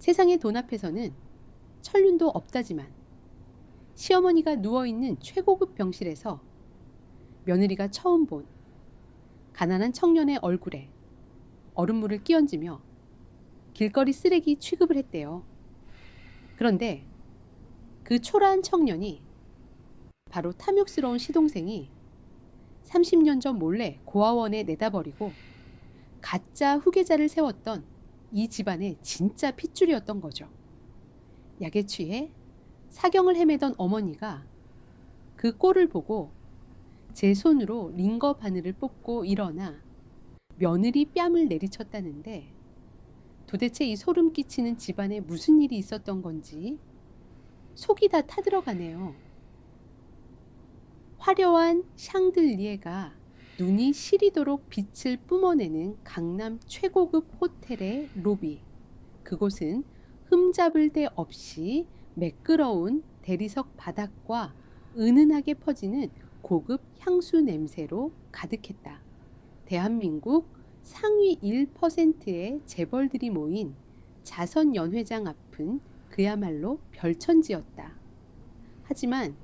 세상의 돈 앞에서는 천륜도 없다지만 시어머니가 누워있는 최고급 병실에서 며느리가 처음 본 가난한 청년의 얼굴에 얼음물을 끼얹으며 길거리 쓰레기 취급을 했대요. 그런데 그 초라한 청년이 바로 탐욕스러운 시동생이 30년 전 몰래 고아원에 내다버리고 가짜 후계자를 세웠던 이 집안의 진짜 핏줄이었던 거죠. 약에 취해 사경을 헤매던 어머니가 그 꼴을 보고 제 손으로 링거 바늘을 뽑고 일어나 며느리 뺨을 내리쳤다는데, 도대체 이 소름 끼치는 집안에 무슨 일이 있었던 건지 속이 다 타들어가네요. 화려한 샹들리에가 눈이 시리도록 빛을 뿜어내는 강남 최고급 호텔의 로비. 그곳은 흠잡을 데 없이 매끄러운 대리석 바닥과 은은하게 퍼지는 고급 향수 냄새로 가득했다. 대한민국 상위 1%의 재벌들이 모인 자선연회장 앞은 그야말로 별천지였다. 하지만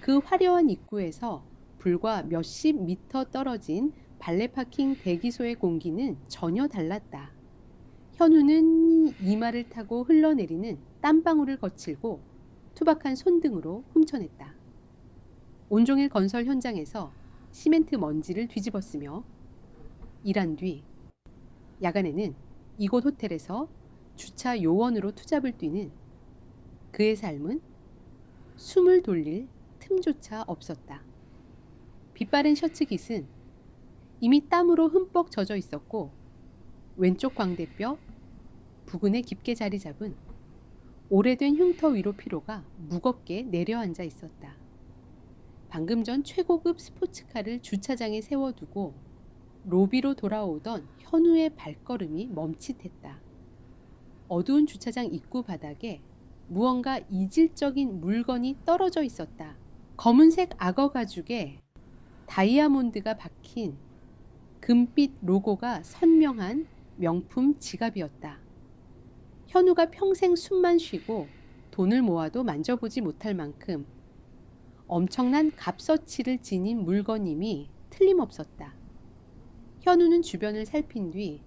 그 화려한 입구에서 불과 몇십 미터 떨어진 발레파킹 대기소의 공기는 전혀 달랐다. 현우는 이마를 타고 흘러내리는 땀방울을 거칠고 투박한 손등으로 훔쳐냈다. 온종일 건설 현장에서 시멘트 먼지를 뒤집었으며 일한 뒤 야간에는 이곳 호텔에서 주차 요원으로 투잡을 뛰는 그의 삶은 숨을 돌릴 틈조차 없었다. 빛바랜 셔츠 깃은 이미 땀으로 흠뻑 젖어 있었고, 왼쪽 광대뼈 부근에 깊게 자리 잡은 오래된 흉터 위로 피로가 무겁게 내려앉아 있었다. 방금 전 최고급 스포츠카를 주차장에 세워두고 로비로 돌아오던 현우의 발걸음이 멈칫했다. 어두운 주차장 입구 바닥에 무언가 이질적인 물건이 떨어져 있었다. 검은색 악어 가죽에 다이아몬드가 박힌 금빛 로고가 선명한 명품 지갑이었다. 현우가 평생 숨만 쉬고 돈을 모아도 만져보지 못할 만큼 엄청난 값어치를 지닌 물건임이 틀림없었다. 현우는 주변을 살핀 뒤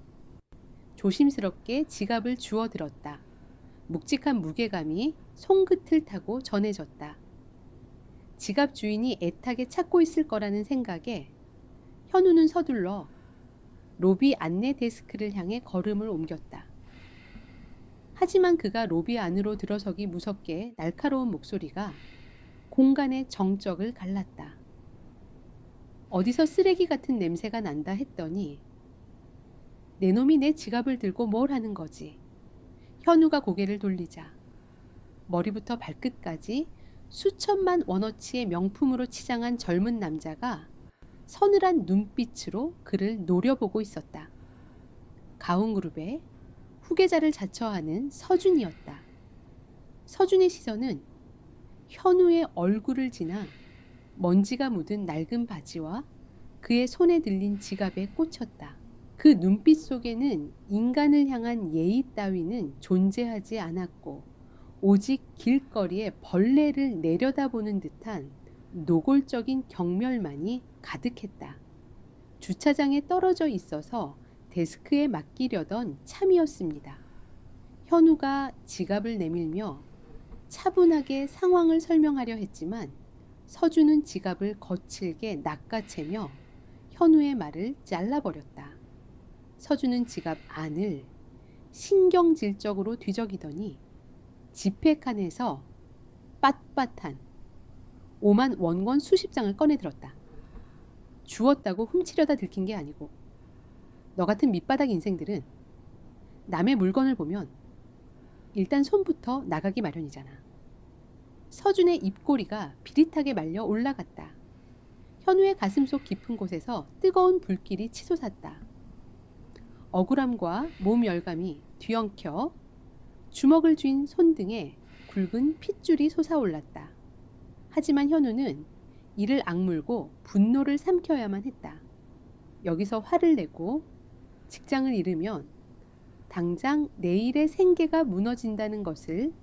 조심스럽게 지갑을 주워들었다. 묵직한 무게감이 손끝을 타고 전해졌다. 지갑 주인이 애타게 찾고 있을 거라는 생각에 현우는 서둘러 로비 안내 데스크를 향해 걸음을 옮겼다. 하지만 그가 로비 안으로 들어서기 무섭게 날카로운 목소리가 공간의 정적을 갈랐다. 어디서 쓰레기 같은 냄새가 난다 했더니 내 놈이 내 지갑을 들고 뭘 하는 거지. 현우가 고개를 돌리자 머리부터 발끝까지 수천만 원어치의 명품으로 치장한 젊은 남자가 서늘한 눈빛으로 그를 노려보고 있었다. 가훈그룹의 후계자를 자처하는 서준이었다. 서준의 시선은 현우의 얼굴을 지나 먼지가 묻은 낡은 바지와 그의 손에 들린 지갑에 꽂혔다. 그 눈빛 속에는 인간을 향한 예의 따위는 존재하지 않았고, 오직 길거리에 벌레를 내려다보는 듯한 노골적인 경멸만이 가득했다. 주차장에 떨어져 있어서 데스크에 맡기려던 참이었습니다. 현우가 지갑을 내밀며 차분하게 상황을 설명하려 했지만 서준은 지갑을 거칠게 낚아채며 현우의 말을 잘라버렸다. 서준은 지갑 안을 신경질적으로 뒤적이더니 지폐칸에서 빳빳한 5만 원권 수십 장을 꺼내 들었다. 주웠다고 훔치려다 들킨 게 아니고, 너 같은 밑바닥 인생들은 남의 물건을 보면 일단 손부터 나가기 마련이잖아. 서준의 입꼬리가 비릿하게 말려 올라갔다. 현우의 가슴속 깊은 곳에서 뜨거운 불길이 치솟았다. 억울함과 몸 열감이 뒤엉켜 주먹을 쥔 손등에 굵은 핏줄이 솟아올랐다. 하지만 현우는 이를 악물고 분노를 삼켜야만 했다. 여기서 화를 내고 직장을 잃으면 당장 내일의 생계가 무너진다는 것을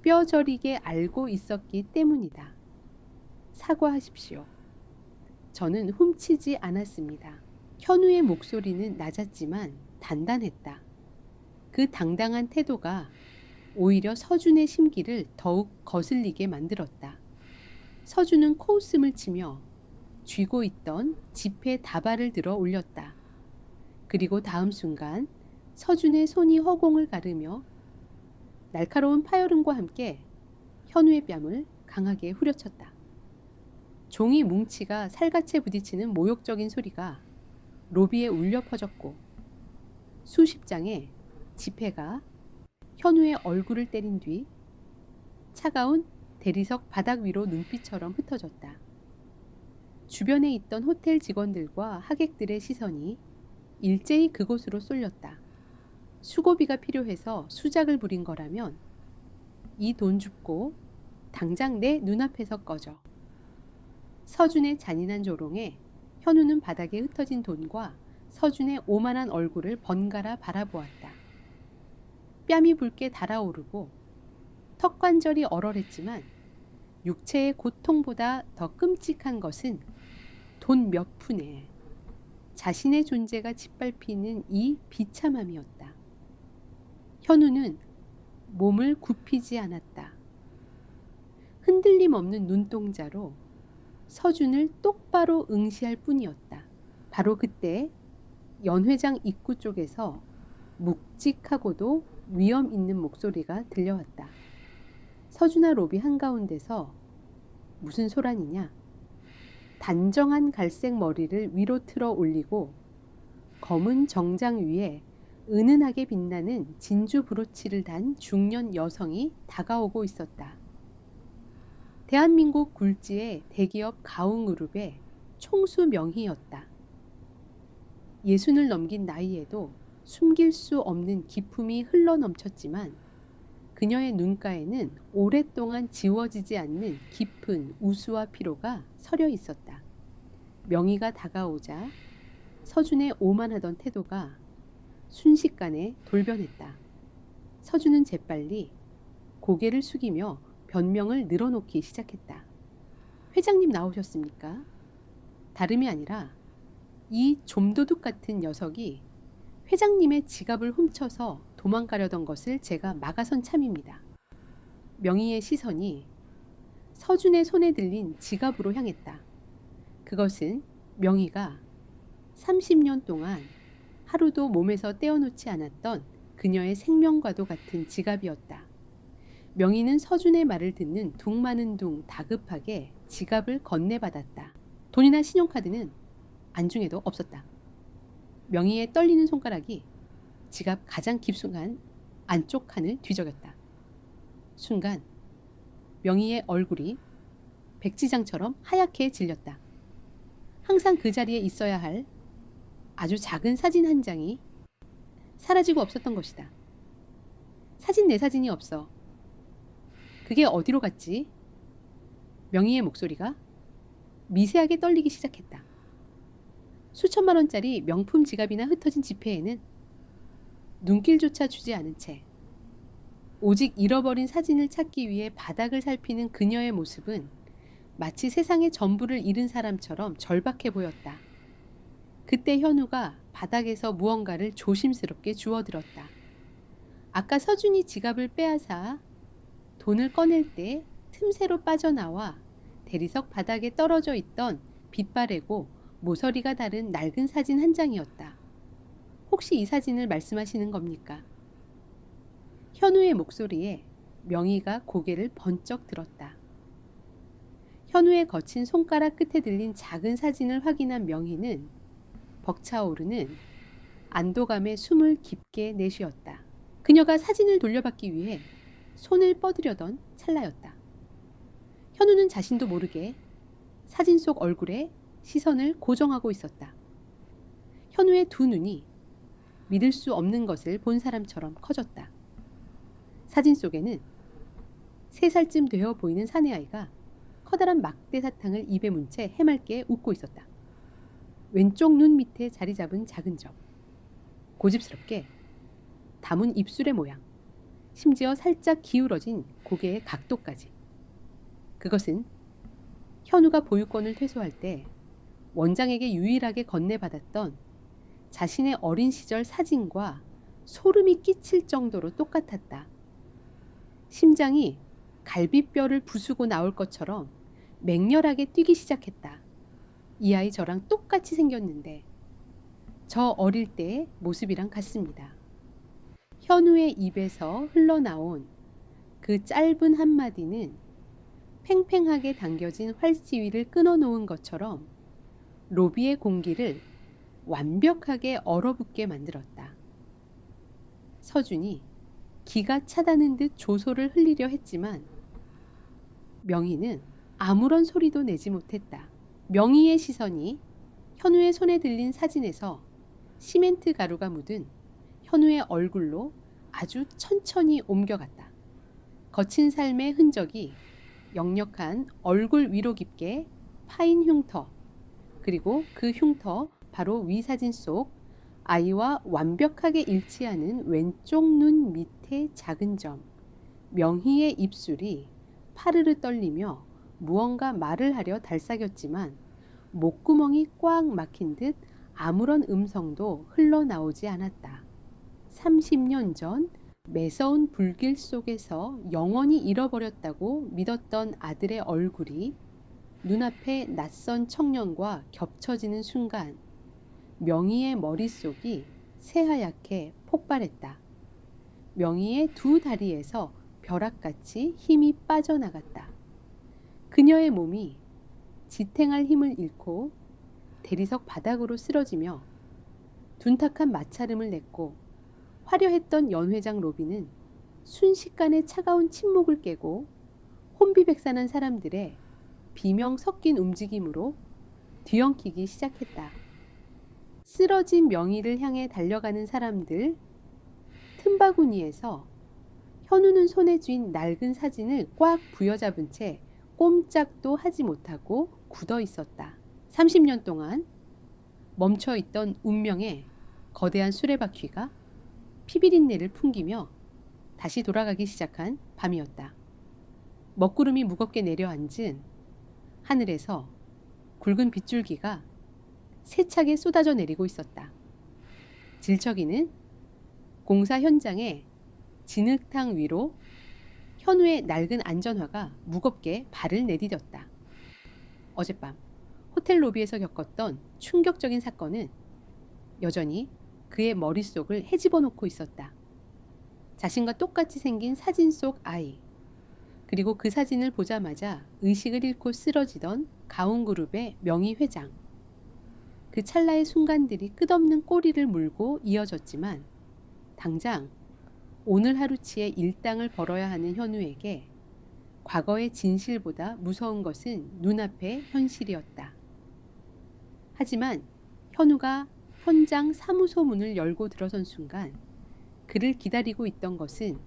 뼈저리게 알고 있었기 때문이다. 사과하십시오. 저는 훔치지 않았습니다. 현우의 목소리는 낮았지만 단단했다. 그 당당한 태도가 오히려 서준의 심기를 더욱 거슬리게 만들었다. 서준은 코웃음을 치며 쥐고 있던 지폐 다발을 들어 올렸다. 그리고 다음 순간 서준의 손이 허공을 가르며 날카로운 파열음과 함께 현우의 뺨을 강하게 후려쳤다. 종이 뭉치가 살갗에 부딪히는 모욕적인 소리가 로비에 울려 퍼졌고 수십 장의 지폐가 현우의 얼굴을 때린 뒤 차가운 대리석 바닥 위로 눈빛처럼 흩어졌다. 주변에 있던 호텔 직원들과 하객들의 시선이 일제히 그곳으로 쏠렸다. 수고비가 필요해서 수작을 부린 거라면 이 돈 줍고 당장 내 눈앞에서 꺼져. 서준의 잔인한 조롱에 현우는 바닥에 흩어진 돈과 서준의 오만한 얼굴을 번갈아 바라보았다. 뺨이 붉게 달아오르고 턱관절이 얼얼했지만 육체의 고통보다 더 끔찍한 것은 돈 몇 푼에 자신의 존재가 짓밟히는 이 비참함이었다. 현우는 몸을 굽히지 않았다. 흔들림 없는 눈동자로 서준을 똑바로 응시할 뿐이었다. 바로 그때 연회장 입구 쪽에서 묵직하고도 위험 있는 목소리가 들려왔다. 서준아 로비 한가운데서 무슨 소란이냐? 단정한 갈색 머리를 위로 틀어 올리고 검은 정장 위에 은은하게 빛나는 진주 브로치를 단 중년 여성이 다가오고 있었다. 대한민국 굴지의 대기업 가웅그룹의 총수 명희였다. 예순을 넘긴 나이에도 숨길 수 없는 기품이 흘러넘쳤지만 그녀의 눈가에는 오랫동안 지워지지 않는 깊은 우수와 피로가 서려 있었다. 명희가 다가오자 서준의 오만하던 태도가 순식간에 돌변했다. 서준은 재빨리 고개를 숙이며 변명을 늘어놓기 시작했다. 회장님 나오셨습니까? 다름이 아니라 이 좀도둑 같은 녀석이 회장님의 지갑을 훔쳐서 도망가려던 것을 제가 막아선 참입니다. 명희의 시선이 서준의 손에 들린 지갑으로 향했다. 그것은 명희가 30년 동안 하루도 몸에서 떼어놓지 않았던 그녀의 생명과도 같은 지갑이었다. 명희는 서준의 말을 듣는 둥 마는 둥 다급하게 지갑을 건네받았다. 돈이나 신용카드는 안중에도 없었다. 명희의 떨리는 손가락이 지갑 가장 깊숙한 안쪽 칸을 뒤적였다. 순간 명희의 얼굴이 백지장처럼 하얗게 질렸다. 항상 그 자리에 있어야 할 아주 작은 사진 한 장이 사라지고 없었던 것이다. 사진 내 사진이 없어. 그게 어디로 갔지? 명희의 목소리가 미세하게 떨리기 시작했다. 수천만 원짜리 명품 지갑이나 흩어진 지폐에는 눈길조차 주지 않은 채 오직 잃어버린 사진을 찾기 위해 바닥을 살피는 그녀의 모습은 마치 세상의 전부를 잃은 사람처럼 절박해 보였다. 그때 현우가 바닥에서 무언가를 조심스럽게 주워들었다. 아까 서준이 지갑을 빼앗아 돈을 꺼낼 때 틈새로 빠져나와 대리석 바닥에 떨어져 있던 빛바래고 모서리가 다른 낡은 사진 한 장이었다. 혹시 이 사진을 말씀하시는 겁니까? 현우의 목소리에 명희가 고개를 번쩍 들었다. 현우의 거친 손가락 끝에 들린 작은 사진을 확인한 명희는 벅차오르는 안도감에 숨을 깊게 내쉬었다. 그녀가 사진을 돌려받기 위해 손을 뻗으려던 찰나였다. 현우는 자신도 모르게 사진 속 얼굴에 시선을 고정하고 있었다. 현우의 두 눈이 믿을 수 없는 것을 본 사람처럼 커졌다. 사진 속에는 3살쯤 되어 보이는 사내아이가 커다란 막대 사탕을 입에 문 채 해맑게 웃고 있었다. 왼쪽 눈 밑에 자리 잡은 작은 점. 고집스럽게 다문 입술의 모양, 심지어 살짝 기울어진 고개의 각도까지. 그것은 현우가 보유권을 퇴소할 때 원장에게 유일하게 건네받았던 자신의 어린 시절 사진과 소름이 끼칠 정도로 똑같았다. 심장이 갈비뼈를 부수고 나올 것처럼 맹렬하게 뛰기 시작했다. 이 아이 저랑 똑같이 생겼는데 저 어릴 때의 모습이랑 같습니다. 현우의 입에서 흘러나온 그 짧은 한마디는 팽팽하게 당겨진 활지위를 끊어놓은 것처럼 로비의 공기를 완벽하게 얼어붙게 만들었다. 서준이 기가 차다는 듯 조소를 흘리려 했지만 명희는 아무런 소리도 내지 못했다. 명희의 시선이 현우의 손에 들린 사진에서 시멘트 가루가 묻은 현우의 얼굴로 아주 천천히 옮겨갔다. 거친 삶의 흔적이 역력한 얼굴 위로 깊게 파인 흉터, 그리고 그 흉터 바로 위 사진 속 아이와 완벽하게 일치하는 왼쪽 눈 밑에 작은 점, 명희의 입술이 파르르 떨리며 무언가 말을 하려 달싹였지만 목구멍이 꽉 막힌 듯 아무런 음성도 흘러나오지 않았다. 30년 전 매서운 불길 속에서 영원히 잃어버렸다고 믿었던 아들의 얼굴이 눈앞에 낯선 청년과 겹쳐지는 순간 명희의 머릿속이 새하얗게 폭발했다. 명희의 두 다리에서 벼락같이 힘이 빠져나갔다. 그녀의 몸이 지탱할 힘을 잃고 대리석 바닥으로 쓰러지며 둔탁한 마찰음을 냈고 화려했던 연회장 로비는 순식간에 차가운 침묵을 깨고 혼비백산한 사람들의 비명 섞인 움직임으로 뒤엉키기 시작했다. 쓰러진 명희를 향해 달려가는 사람들, 틈바구니에서 현우는 손에 쥔 낡은 사진을 꽉 부여잡은 채 꼼짝도 하지 못하고 굳어 있었다. 30년 동안 멈춰있던 운명의 거대한 수레바퀴가 피비린내를 풍기며 다시 돌아가기 시작한 밤이었다. 먹구름이 무겁게 내려앉은 하늘에서 굵은 빗줄기가 세차게 쏟아져 내리고 있었다. 질척이는 공사 현장의 진흙탕 위로 현우의 낡은 안전화가 무겁게 발을 내디뎠다. 어젯밤 호텔 로비에서 겪었던 충격적인 사건은 여전히 그의 머릿속을 헤집어 놓고 있었다. 자신과 똑같이 생긴 사진 속 아이, 그리고 그 사진을 보자마자 의식을 잃고 쓰러지던 가온그룹의 명희 회장. 그 찰나의 순간들이 끝없는 꼬리를 물고 이어졌지만 당장 오늘 하루치의 일당을 벌어야 하는 현우에게 과거의 진실보다 무서운 것은 눈앞의 현실이었다. 하지만 현우가 현장 사무소 문을 열고 들어선 순간 그를 기다리고 있던 것은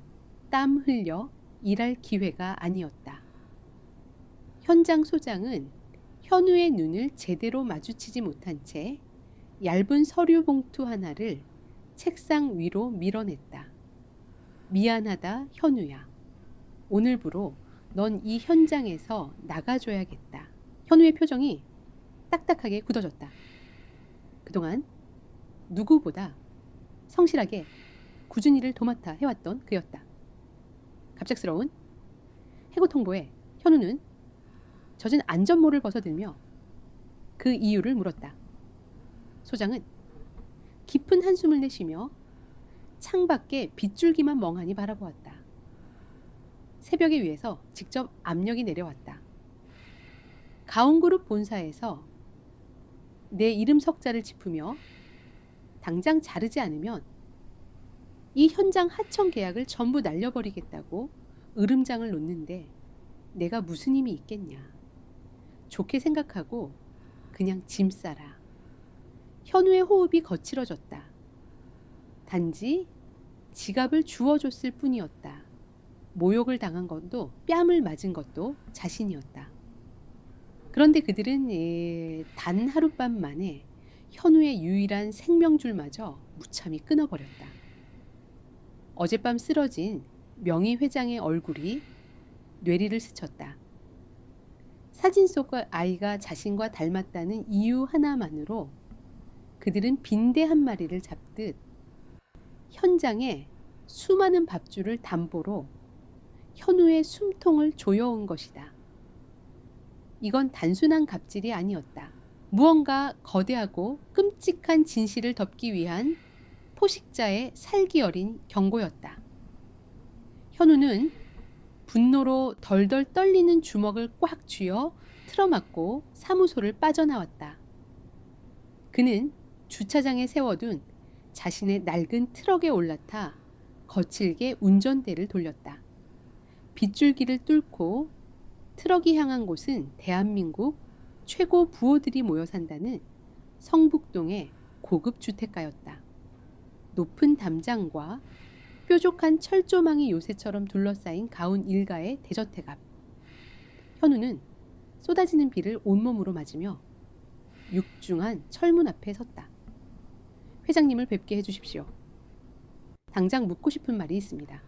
땀 흘려 일할 기회가 아니었다. 현장 소장은 현우의 눈을 제대로 마주치지 못한 채 얇은 서류 봉투 하나를 책상 위로 밀어냈다. 미안하다, 현우야. 오늘부로 넌 이 현장에서 나가줘야겠다. 현우의 표정이 딱딱하게 굳어졌다. 그동안 누구보다 성실하게 꾸준히 일을 도맡아 해왔던 그였다. 갑작스러운 해고 통보에 현우는 젖은 안전모를 벗어들며 그 이유를 물었다. 소장은 깊은 한숨을 내쉬며 창밖에 빗줄기만 멍하니 바라보았다. 새벽에 위에서 직접 압력이 내려왔다. 가온그룹 본사에서 내 이름 석자를 짚으며 당장 자르지 않으면 이 현장 하청 계약을 전부 날려버리겠다고 으름장을 놓는데 내가 무슨 힘이 있겠냐. 좋게 생각하고 그냥 짐 싸라. 현우의 호흡이 거칠어졌다. 단지 지갑을 주워줬을 뿐이었다. 모욕을 당한 것도 뺨을 맞은 것도 자신이었다. 그런데 그들은 단 하룻밤 만에 현우의 유일한 생명줄마저 무참히 끊어버렸다. 어젯밤 쓰러진 명의 회장의 얼굴이 뇌리를 스쳤다. 사진 속 아이가 자신과 닮았다는 이유 하나만으로 그들은 빈대 한 마리를 잡듯 현장에 수많은 밥줄을 담보로 현우의 숨통을 조여온 것이다. 이건 단순한 갑질이 아니었다. 무언가 거대하고 끔찍한 진실을 덮기 위한 포식자의 살기 어린 경고였다. 현우는 분노로 덜덜 떨리는 주먹을 꽉 쥐어 틀어막고 사무소를 빠져나왔다. 그는 주차장에 세워둔 자신의 낡은 트럭에 올라타 거칠게 운전대를 돌렸다. 빗줄기를 뚫고 트럭이 향한 곳은 대한민국 최고 부호들이 모여 산다는 성북동의 고급 주택가였다. 높은 담장과 뾰족한 철조망이 요새처럼 둘러싸인 가운 일가의 대저택 앞. 현우는 쏟아지는 비를 온몸으로 맞으며 육중한 철문 앞에 섰다. 회장님을 뵙게 해주십시오. 당장 묻고 싶은 말이 있습니다.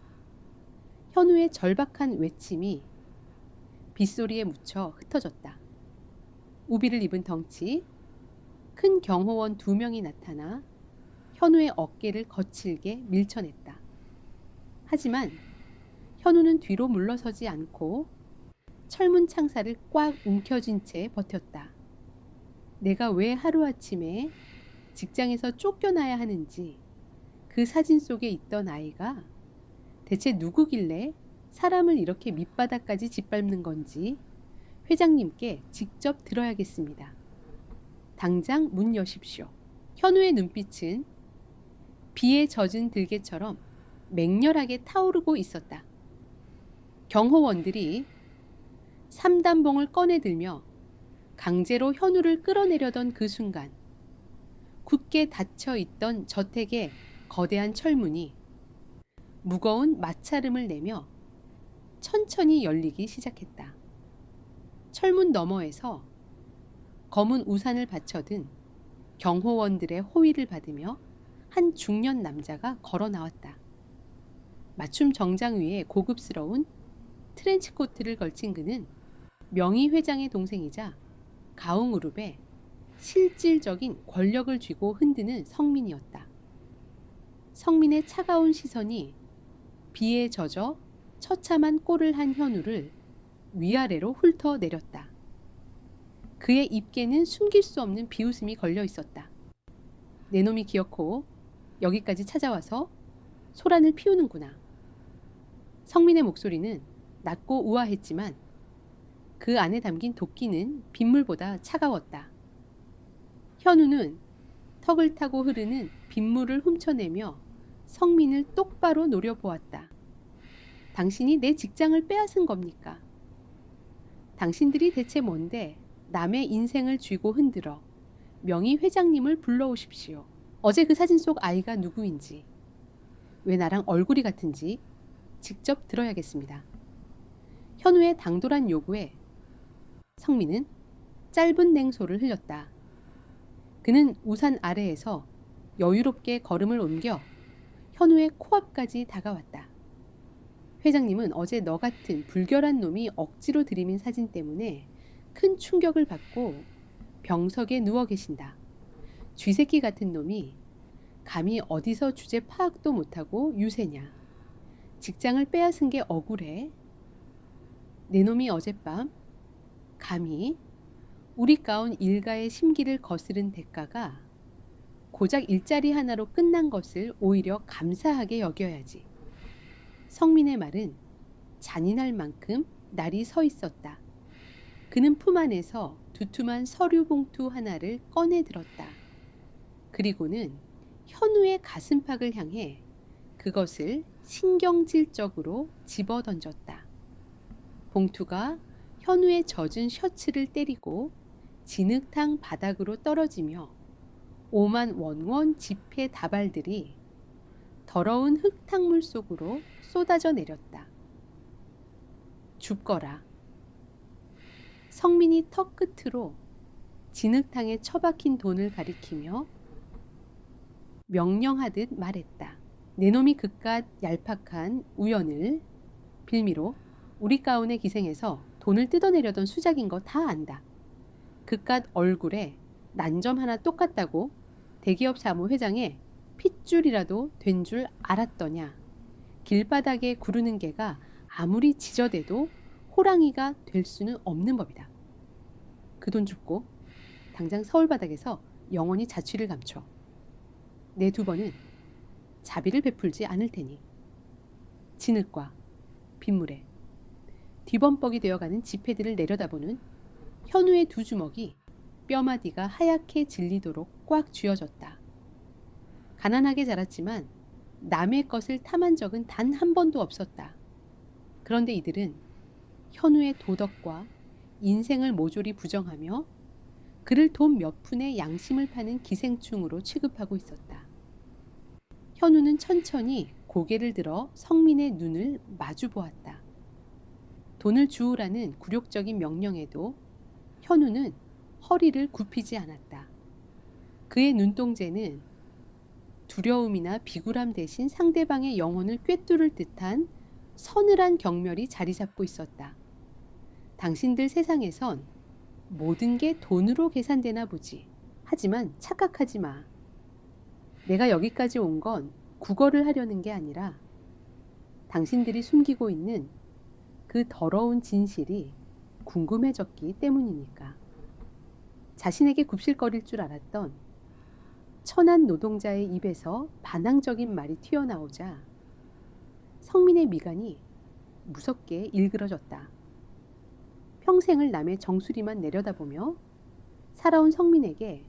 현우의 절박한 외침이 빗소리에 묻혀 흩어졌다. 우비를 입은 덩치, 큰 경호원 2명이 나타나 현우의 어깨를 거칠게 밀쳐냈다. 하지만 현우는 뒤로 물러서지 않고 철문 창살을 꽉 움켜쥔 채 버텼다. 내가 왜 하루아침에 직장에서 쫓겨나야 하는지, 그 사진 속에 있던 아이가 대체 누구길래 사람을 이렇게 밑바닥까지 짓밟는 건지 회장님께 직접 들어야겠습니다. 당장 문 여십시오. 현우의 눈빛은 비에 젖은 들개처럼 맹렬하게 타오르고 있었다. 경호원들이 삼단봉을 꺼내들며 강제로 현우를 끌어내려던 그 순간 굳게 닫혀있던 저택의 거대한 철문이 무거운 마찰음을 내며 천천히 열리기 시작했다. 철문 너머에서 검은 우산을 받쳐든 경호원들의 호위를 받으며 한 중년 남자가 걸어 나왔다. 맞춤 정장 위에 고급스러운 트렌치코트를 걸친 그는 명의 회장의 동생이자 가흥그룹의 실질적인 권력을 쥐고 흔드는 성민이었다. 성민의 차가운 시선이 비에 젖어 처참한 꼴을 한 현우를 위아래로 훑어내렸다. 그의 입계는 숨길 수 없는 비웃음이 걸려 있었다. 내 놈이 기어코 여기까지 찾아와서 소란을 피우는구나. 성민의 목소리는 낮고 우아했지만 그 안에 담긴 도끼는 빗물보다 차가웠다. 현우는 턱을 타고 흐르는 빗물을 훔쳐내며 성민을 똑바로 노려보았다. 당신이 내 직장을 빼앗은 겁니까? 당신들이 대체 뭔데 남의 인생을 쥐고 흔들어 명의 회장님을 불러오십시오. 어제 그 사진 속 아이가 누구인지, 왜 나랑 얼굴이 같은지 직접 들어야겠습니다. 현우의 당돌한 요구에 성민은 짧은 냉소를 흘렸다. 그는 우산 아래에서 여유롭게 걸음을 옮겨 현우의 코앞까지 다가왔다. 회장님은 어제 너 같은 불결한 놈이 억지로 들이민 사진 때문에 큰 충격을 받고 병석에 누워 계신다. 쥐새끼 같은 놈이 감히 어디서 주제 파악도 못하고 유세냐. 직장을 빼앗은 게 억울해. 내 놈이 어젯밤 감히 우리 가운 일가의 심기를 거스른 대가가 고작 일자리 하나로 끝난 것을 오히려 감사하게 여겨야지. 성민의 말은 잔인할 만큼 날이 서 있었다. 그는 품 안에서 두툼한 서류 봉투 하나를 꺼내 들었다. 그리고는 현우의 가슴팍을 향해 그것을 신경질적으로 집어 던졌다. 봉투가 현우의 젖은 셔츠를 때리고 진흙탕 바닥으로 떨어지며 오만 원원 지폐 다발들이 더러운 흙탕물 속으로 쏟아져 내렸다. 줍거라. 성민이 턱 끝으로 진흙탕에 처박힌 돈을 가리키며 명령하듯 말했다. 내 놈이 그깟 얄팍한 우연을 빌미로 우리 가운에 기생해서 돈을 뜯어내려던 수작인 거 다 안다. 그깟 얼굴에 난점 하나 똑같다고 대기업 사무회장에 핏줄이라도 된 줄 알았더냐. 길바닥에 구르는 개가 아무리 지저대도 호랑이가 될 수는 없는 법이다. 그 돈 줍고 당장 서울바닥에서 영원히 자취를 감춰. 내 두 번은 자비를 베풀지 않을 테니. 진흙과 빗물에 뒤범벅이 되어가는 지폐들을 내려다보는 현우의 두 주먹이 뼈마디가 하얗게 질리도록 꽉 쥐어졌다. 가난하게 자랐지만 남의 것을 탐한 적은 단 한 번도 없었다. 그런데 이들은 현우의 도덕과 인생을 모조리 부정하며 그를 돈 몇 푼의 양심을 파는 기생충으로 취급하고 있었다. 현우는 천천히 고개를 들어 성민의 눈을 마주 보았다. 돈을 주우라는 굴욕적인 명령에도 현우는 허리를 굽히지 않았다. 그의 눈동자는 두려움이나 비굴함 대신 상대방의 영혼을 꿰뚫을 듯한 서늘한 경멸이 자리 잡고 있었다. 당신들 세상에선 모든 게 돈으로 계산되나 보지. 하지만 착각하지 마. 내가 여기까지 온 건 구걸을 하려는 게 아니라 당신들이 숨기고 있는 그 더러운 진실이 궁금해졌기 때문이니까. 자신에게 굽실거릴 줄 알았던 천한 노동자의 입에서 반항적인 말이 튀어나오자 성민의 미간이 무섭게 일그러졌다. 평생을 남의 정수리만 내려다보며 살아온 성민에게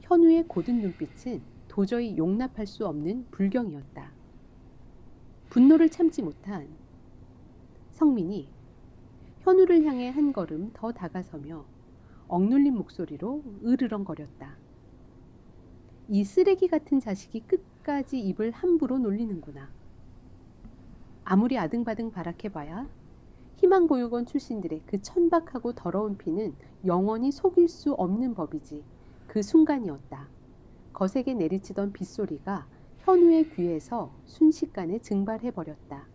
현우의 고든 눈빛은 도저히 용납할 수 없는 불경이었다. 분노를 참지 못한 성민이 현우를 향해 한 걸음 더 다가서며 억눌린 목소리로 으르렁거렸다. 이 쓰레기 같은 자식이 끝까지 입을 함부로 놀리는구나. 아무리 아등바등 발악해봐야 희망보육원 출신들의 그 천박하고 더러운 피는 영원히 속일 수 없는 법이지. 그 순간이었다. 거세게 내리치던 빗소리가 현우의 귀에서 순식간에 증발해버렸다.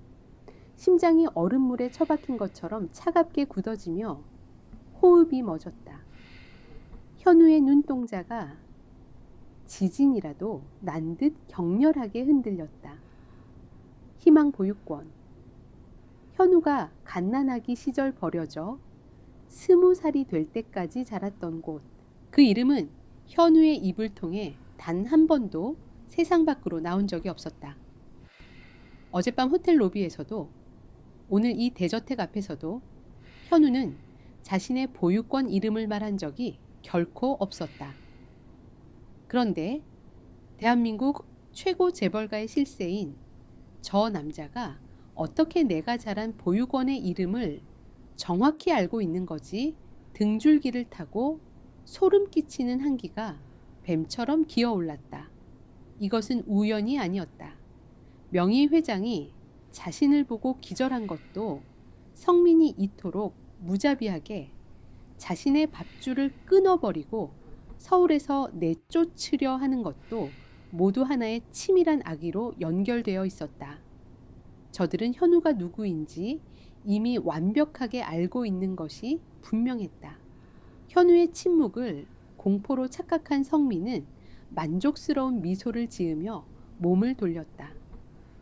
심장이 얼음물에 처박힌 것처럼 차갑게 굳어지며 호흡이 멎었다. 현우의 눈동자가 지진이라도 난 듯 격렬하게 흔들렸다. 희망보육원. 현우가 갓난아기 시절 버려져 20살이 될 때까지 자랐던 곳. 그 이름은 현우의 입을 통해 단 한 번도 세상 밖으로 나온 적이 없었다. 어젯밤 호텔 로비에서도 오늘 이 대저택 앞에서도 현우는 자신의 보육권 이름을 말한 적이 결코 없었다. 그런데 대한민국 최고 재벌가의 실세인 저 남자가 어떻게 내가 자란 보육원의 이름을 정확히 알고 있는 거지? 등줄기를 타고 소름 끼치는 한기가 뱀처럼 기어올랐다. 이것은 우연이 아니었다. 명의 회장이 자신을 보고 기절한 것도 성민이 이토록 무자비하게 자신의 밥줄을 끊어버리고 서울에서 내쫓으려 하는 것도 모두 하나의 치밀한 악의로 연결되어 있었다. 저들은 현우가 누구인지 이미 완벽하게 알고 있는 것이 분명했다. 현우의 침묵을 공포로 착각한 성민은 만족스러운 미소를 지으며 몸을 돌렸다.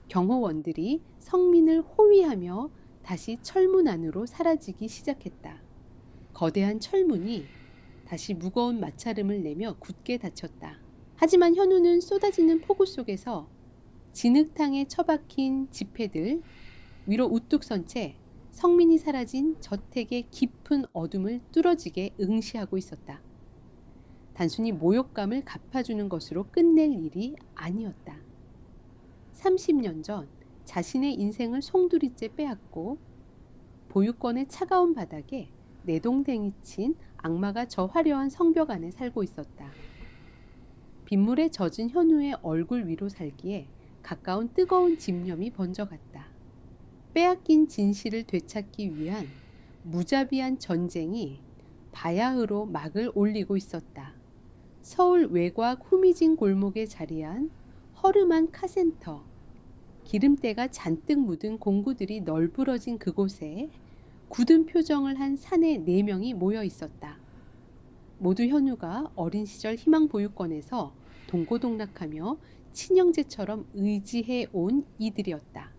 경호원들이 성민을 호위하며 다시 철문 안으로 사라지기 시작했다. 거대한 철문이 다시 무거운 마찰음을 내며 굳게 닫혔다. 하지만 현우는 쏟아지는 폭우 속에서 진흙탕에 처박힌 지폐들 위로 우뚝 선 채 성민이 사라진 저택의 깊은 어둠을 뚫어지게 응시하고 있었다. 단순히 모욕감을 갚아주는 것으로 끝낼 일이 아니었다. 30년 전 자신의 인생을 송두리째 빼앗고 보육권의 차가운 바닥에 내동댕이 친 악마가 저 화려한 성벽 안에 살고 있었다. 빗물에 젖은 현우의 얼굴 위로 살기에 가까운 뜨거운 집념이 번져갔다. 빼앗긴 진실을 되찾기 위한 무자비한 전쟁이 바야흐로 막을 올리고 있었다. 서울 외곽 후미진 골목에 자리한 허름한 카센터 기름때가 잔뜩 묻은 공구들이 널브러진 그곳에 굳은 표정을 한 사내 4명이 모여 있었다. 모두 현우가 어린 시절 희망보육원에서 동고동락하며 친형제처럼 의지해 온 이들이었다.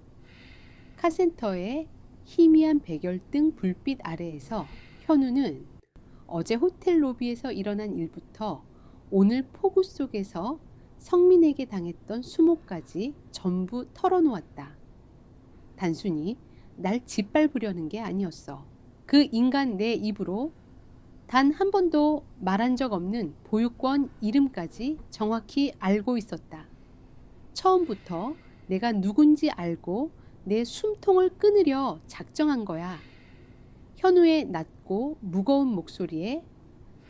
카센터의 희미한 백열등 불빛 아래에서 현우는 어제 호텔 로비에서 일어난 일부터 오늘 폭우 속에서 성민에게 당했던 수모까지 전부 털어놓았다. 단순히 날 짓밟으려는 게 아니었어. 그 인간 내 입으로 단 한 번도 말한 적 없는 보육원 이름까지 정확히 알고 있었다. 처음부터 내가 누군지 알고 내 숨통을 끊으려 작정한 거야. 현우의 낮고 무거운 목소리에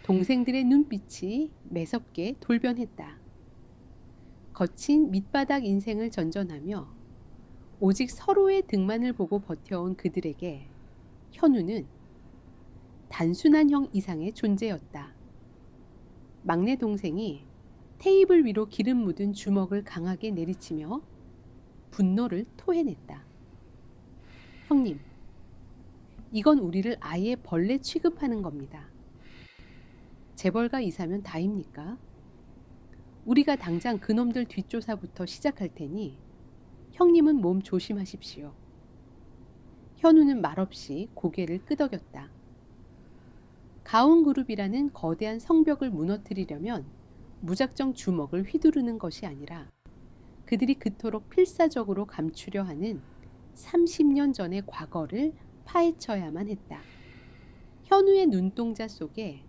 동생들의 눈빛이 매섭게 돌변했다. 거친 밑바닥 인생을 전전하며 오직 서로의 등만을 보고 버텨온 그들에게 현우는 단순한 형 이상의 존재였다. 막내 동생이 테이블 위로 기름 묻은 주먹을 강하게 내리치며 분노를 토해냈다. 형님, 이건 우리를 아예 벌레 취급하는 겁니다. 재벌가 이사면 다입니까? 우리가 당장 그놈들 뒷조사부터 시작할 테니 형님은 몸 조심하십시오. 현우는 말없이 고개를 끄덕였다. 가온그룹이라는 거대한 성벽을 무너뜨리려면 무작정 주먹을 휘두르는 것이 아니라 그들이 그토록 필사적으로 감추려 하는 30년 전의 과거를 파헤쳐야만 했다. 현우의 눈동자 속에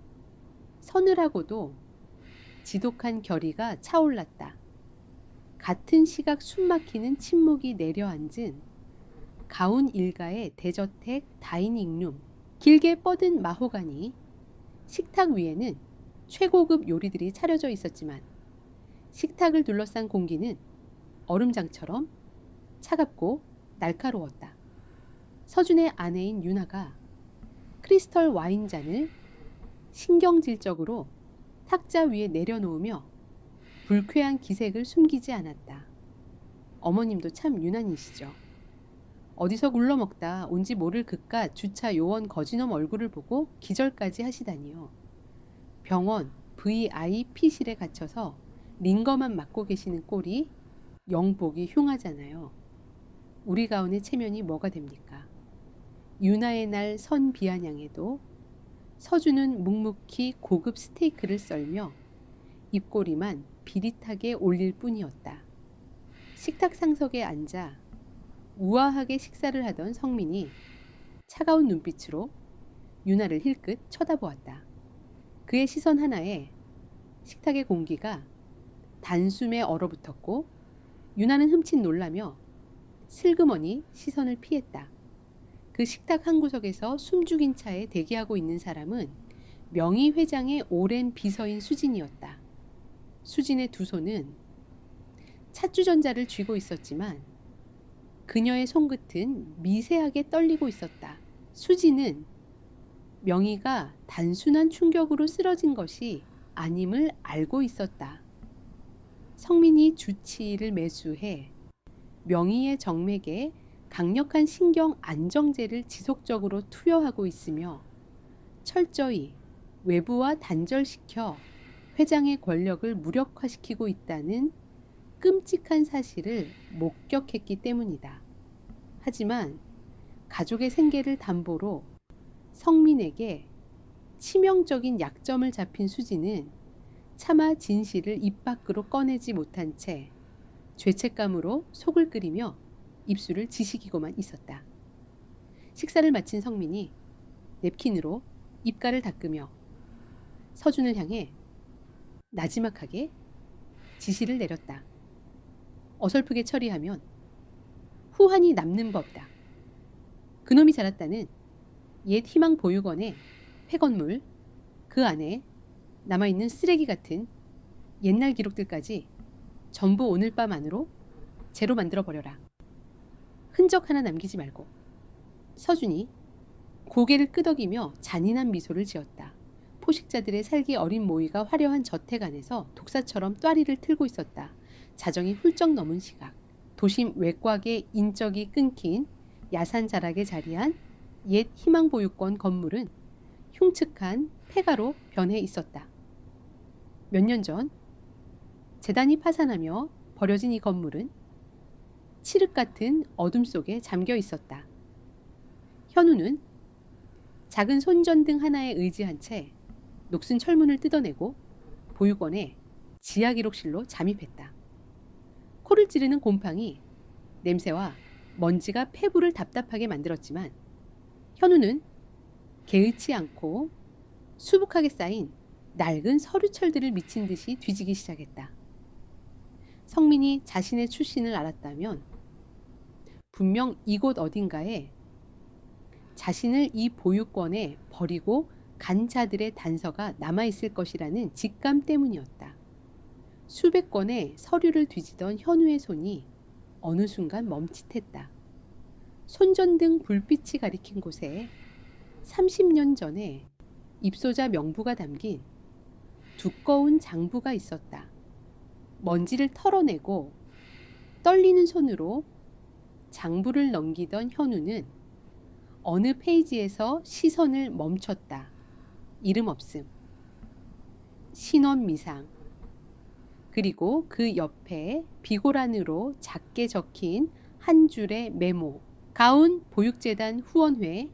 서늘하고도 지독한 결의가 차올랐다. 같은 시각 숨막히는 침묵이 내려앉은 가온 일가의 대저택 다이닝룸, 길게 뻗은 마호가니 식탁 위에는 최고급 요리들이 차려져 있었지만 식탁을 둘러싼 공기는 얼음장처럼 차갑고 날카로웠다. 서준의 아내인 유나가 크리스털 와인잔을 신경질적으로 탁자 위에 내려놓으며 불쾌한 기색을 숨기지 않았다. 어머님도 참 유난이시죠. 어디서 굴러먹다 온지 모를 그깟 주차 요원 거지놈 얼굴을 보고 기절까지 하시다니요. 병원 VIP실에 갇혀서 링거만 맞고 계시는 꼴이 영복이 흉하잖아요. 우리 가운의 체면이 뭐가 됩니까? 유나의 날 선 비아냥에도 서준은 묵묵히 고급 스테이크를 썰며 입꼬리만 비릿하게 올릴 뿐이었다. 식탁 상석에 앉아 우아하게 식사를 하던 성민이 차가운 눈빛으로 유나를 힐끗 쳐다보았다. 그의 시선 하나에 식탁의 공기가 단숨에 얼어붙었고 유나는 흠칫 놀라며 슬그머니 시선을 피했다. 그 식탁 한 구석에서 숨죽인 차에 대기하고 있는 사람은 명의 회장의 오랜 비서인 수진이었다. 수진의 두 손은 찻주전자를 쥐고 있었지만 그녀의 손끝은 미세하게 떨리고 있었다. 수진은 명의가 단순한 충격으로 쓰러진 것이 아님을 알고 있었다. 성민이 주치의를 매수해 명의의 정맥에 강력한 신경 안정제를 지속적으로 투여하고 있으며 철저히 외부와 단절시켜 회장의 권력을 무력화시키고 있다는 끔찍한 사실을 목격했기 때문이다. 하지만 가족의 생계를 담보로 성민에게 치명적인 약점을 잡힌 수지는 차마 진실을 입 밖으로 꺼내지 못한 채 죄책감으로 속을 끓이며 입술을 지식이고만 있었다. 식사를 마친 성민이 냅킨으로 입가를 닦으며 서준을 향해 나지막하게 지시를 내렸다. 어설프게 처리하면 후환이 남는 법다. 그놈이 자랐다는 옛 희망보육원의 폐건물, 그 안에 남아있는 쓰레기 같은 옛날 기록들까지 전부 오늘 밤 안으로 제로 만들어버려라. 흔적 하나 남기지 말고. 서준이 고개를 끄덕이며 잔인한 미소를 지었다. 포식자들의 살기 어린 모이가 화려한 저택 안에서 독사처럼 또아리를 틀고 있었다. 자정이 훌쩍 넘은 시각. 도심 외곽의 인적이 끊긴 야산 자락에 자리한 옛 희망보육원 건물은 흉측한 폐가로 변해 있었다. 몇 년 전 재단이 파산하며 버려진 이 건물은 칠흑 같은 어둠 속에 잠겨 있었다. 현우는 작은 손전등 하나에 의지한 채 녹슨 철문을 뜯어내고 보육원의 지하 기록실로 잠입했다. 코를 찌르는 곰팡이, 냄새와 먼지가 폐부를 답답하게 만들었지만 현우는 개의치 않고 수북하게 쌓인 낡은 서류철들을 미친 듯이 뒤지기 시작했다. 성민이 자신의 출신을 알았다면 분명 이곳 어딘가에 자신을 이 보육원에 버리고 간 자들의 단서가 남아있을 것이라는 직감 때문이었다. 수백 건의 서류를 뒤지던 현우의 손이 어느 순간 멈칫했다. 손전등 불빛이 가리킨 곳에 30년 전에 입소자 명부가 담긴 두꺼운 장부가 있었다. 먼지를 털어내고 떨리는 손으로 장부를 넘기던 현우는 어느 페이지에서 시선을 멈췄다. 이름 없음. 신원 미상. 그리고 그 옆에 비고란으로 작게 적힌 한 줄의 메모. 가운 보육재단 후원회.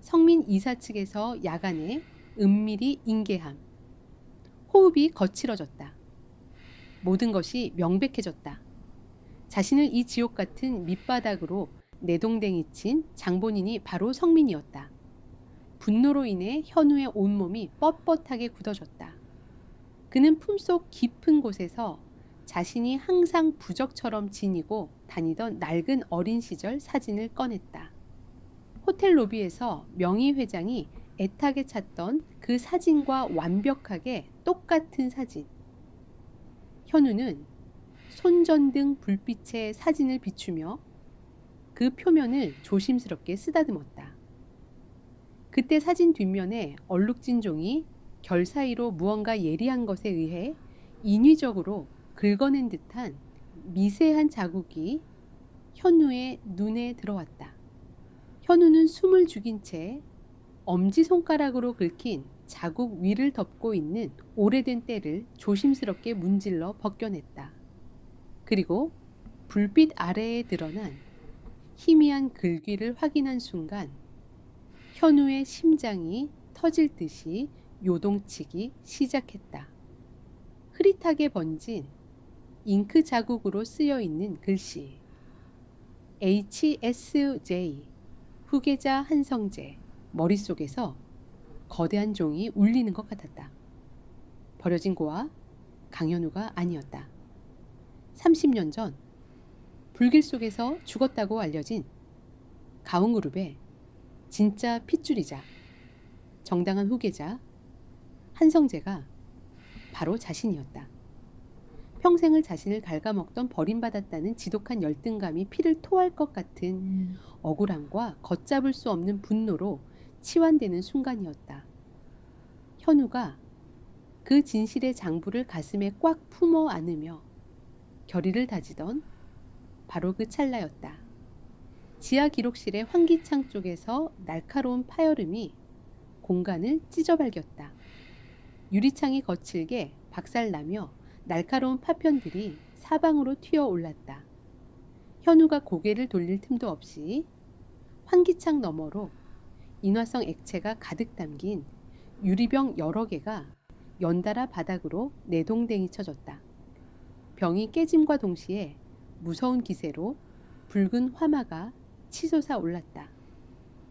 성민 이사 측에서 야간에 은밀히 인계함. 호흡이 거칠어졌다. 모든 것이 명백해졌다. 자신을 이 지옥 같은 밑바닥으로 내동댕이 친 장본인이 바로 성민이었다. 분노로 인해 현우의 온몸이 뻣뻣하게 굳어졌다. 그는 품속 깊은 곳에서 자신이 항상 부적처럼 지니고 다니던 낡은 어린 시절 사진을 꺼냈다. 호텔 로비에서 명의 회장이 애타게 찾던 그 사진과 완벽하게 똑같은 사진. 현우는 손전등 불빛에 사진을 비추며 그 표면을 조심스럽게 쓰다듬었다. 그때 사진 뒷면에 얼룩진 종이 결 사이로 무언가 예리한 것에 의해 인위적으로 긁어낸 듯한 미세한 자국이 현우의 눈에 들어왔다. 현우는 숨을 죽인 채 엄지손가락으로 긁힌 자국 위를 덮고 있는 오래된 때를 조심스럽게 문질러 벗겨냈다. 그리고 불빛 아래에 드러난 희미한 글귀를 확인한 순간 현우의 심장이 터질 듯이 요동치기 시작했다. 흐릿하게 번진 잉크 자국으로 쓰여 있는 글씨. HSJ 후계자 한성재. 머릿속에서 거대한 종이 울리는 것 같았다. 버려진 고아 강현우가 아니었다. 30년 전 불길 속에서 죽었다고 알려진 가훈그룹의 진짜 핏줄이자 정당한 후계자 한성재가 바로 자신이었다. 평생을 자신을 갉아먹던 버림받았다는 지독한 열등감이 피를 토할 것 같은 억울함과 걷잡을 수 없는 분노로 치환되는 순간이었다. 현우가 그 진실의 장부를 가슴에 꽉 품어 안으며 결의를 다지던 바로 그 찰나였다. 지하 기록실의 환기창 쪽에서 날카로운 파열음이 공간을 찢어발겼다. 유리창이 거칠게 박살나며 날카로운 파편들이 사방으로 튀어올랐다. 현우가 고개를 돌릴 틈도 없이 환기창 너머로 인화성 액체가 가득 담긴 유리병 여러 개가 연달아 바닥으로 내동댕이 쳐졌다. 병이 깨짐과 동시에 무서운 기세로 붉은 화마가 치솟아 올랐다.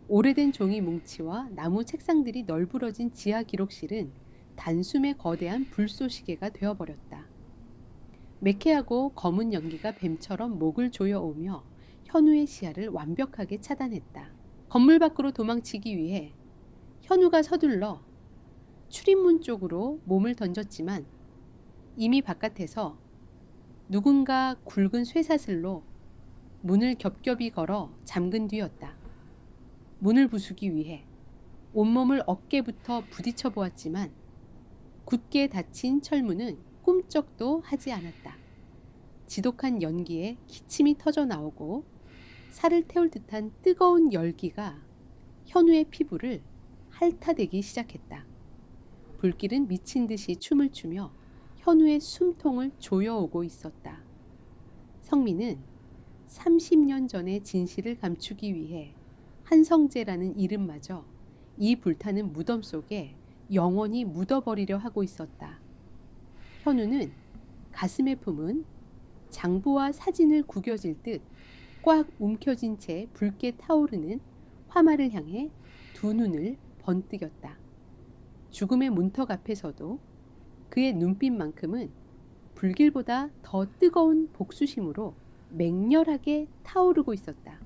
오래된 종이 뭉치와 나무 책상들이 널브러진 지하 기록실은 단숨에 거대한 불쏘시개가 되어버렸다. 매캐하고 검은 연기가 뱀처럼 목을 조여오며 현우의 시야를 완벽하게 차단했다. 건물 밖으로 도망치기 위해 현우가 서둘러 출입문 쪽으로 몸을 던졌지만 이미 바깥에서 누군가 굵은 쇠사슬로 문을 겹겹이 걸어 잠근 뒤였다. 문을 부수기 위해 온몸을 어깨부터 부딪혀 보았지만 굳게 닫힌 철문은 꿈쩍도 하지 않았다. 지독한 연기에 기침이 터져 나오고 살을 태울 듯한 뜨거운 열기가 현우의 피부를 핥아대기 시작했다. 불길은 미친 듯이 춤을 추며 현우의 숨통을 조여오고 있었다. 성민은 30년 전의 진실을 감추기 위해 한성재라는 이름마저 이 불타는 무덤 속에 영원히 묻어버리려 하고 있었다. 현우는 가슴에 품은 장부와 사진을 구겨질 듯 꽉 움켜쥔 채 붉게 타오르는 화마를 향해 두 눈을 번뜩였다. 죽음의 문턱 앞에서도 그의 눈빛만큼은 불길보다 더 뜨거운 복수심으로 맹렬하게 타오르고 있었다.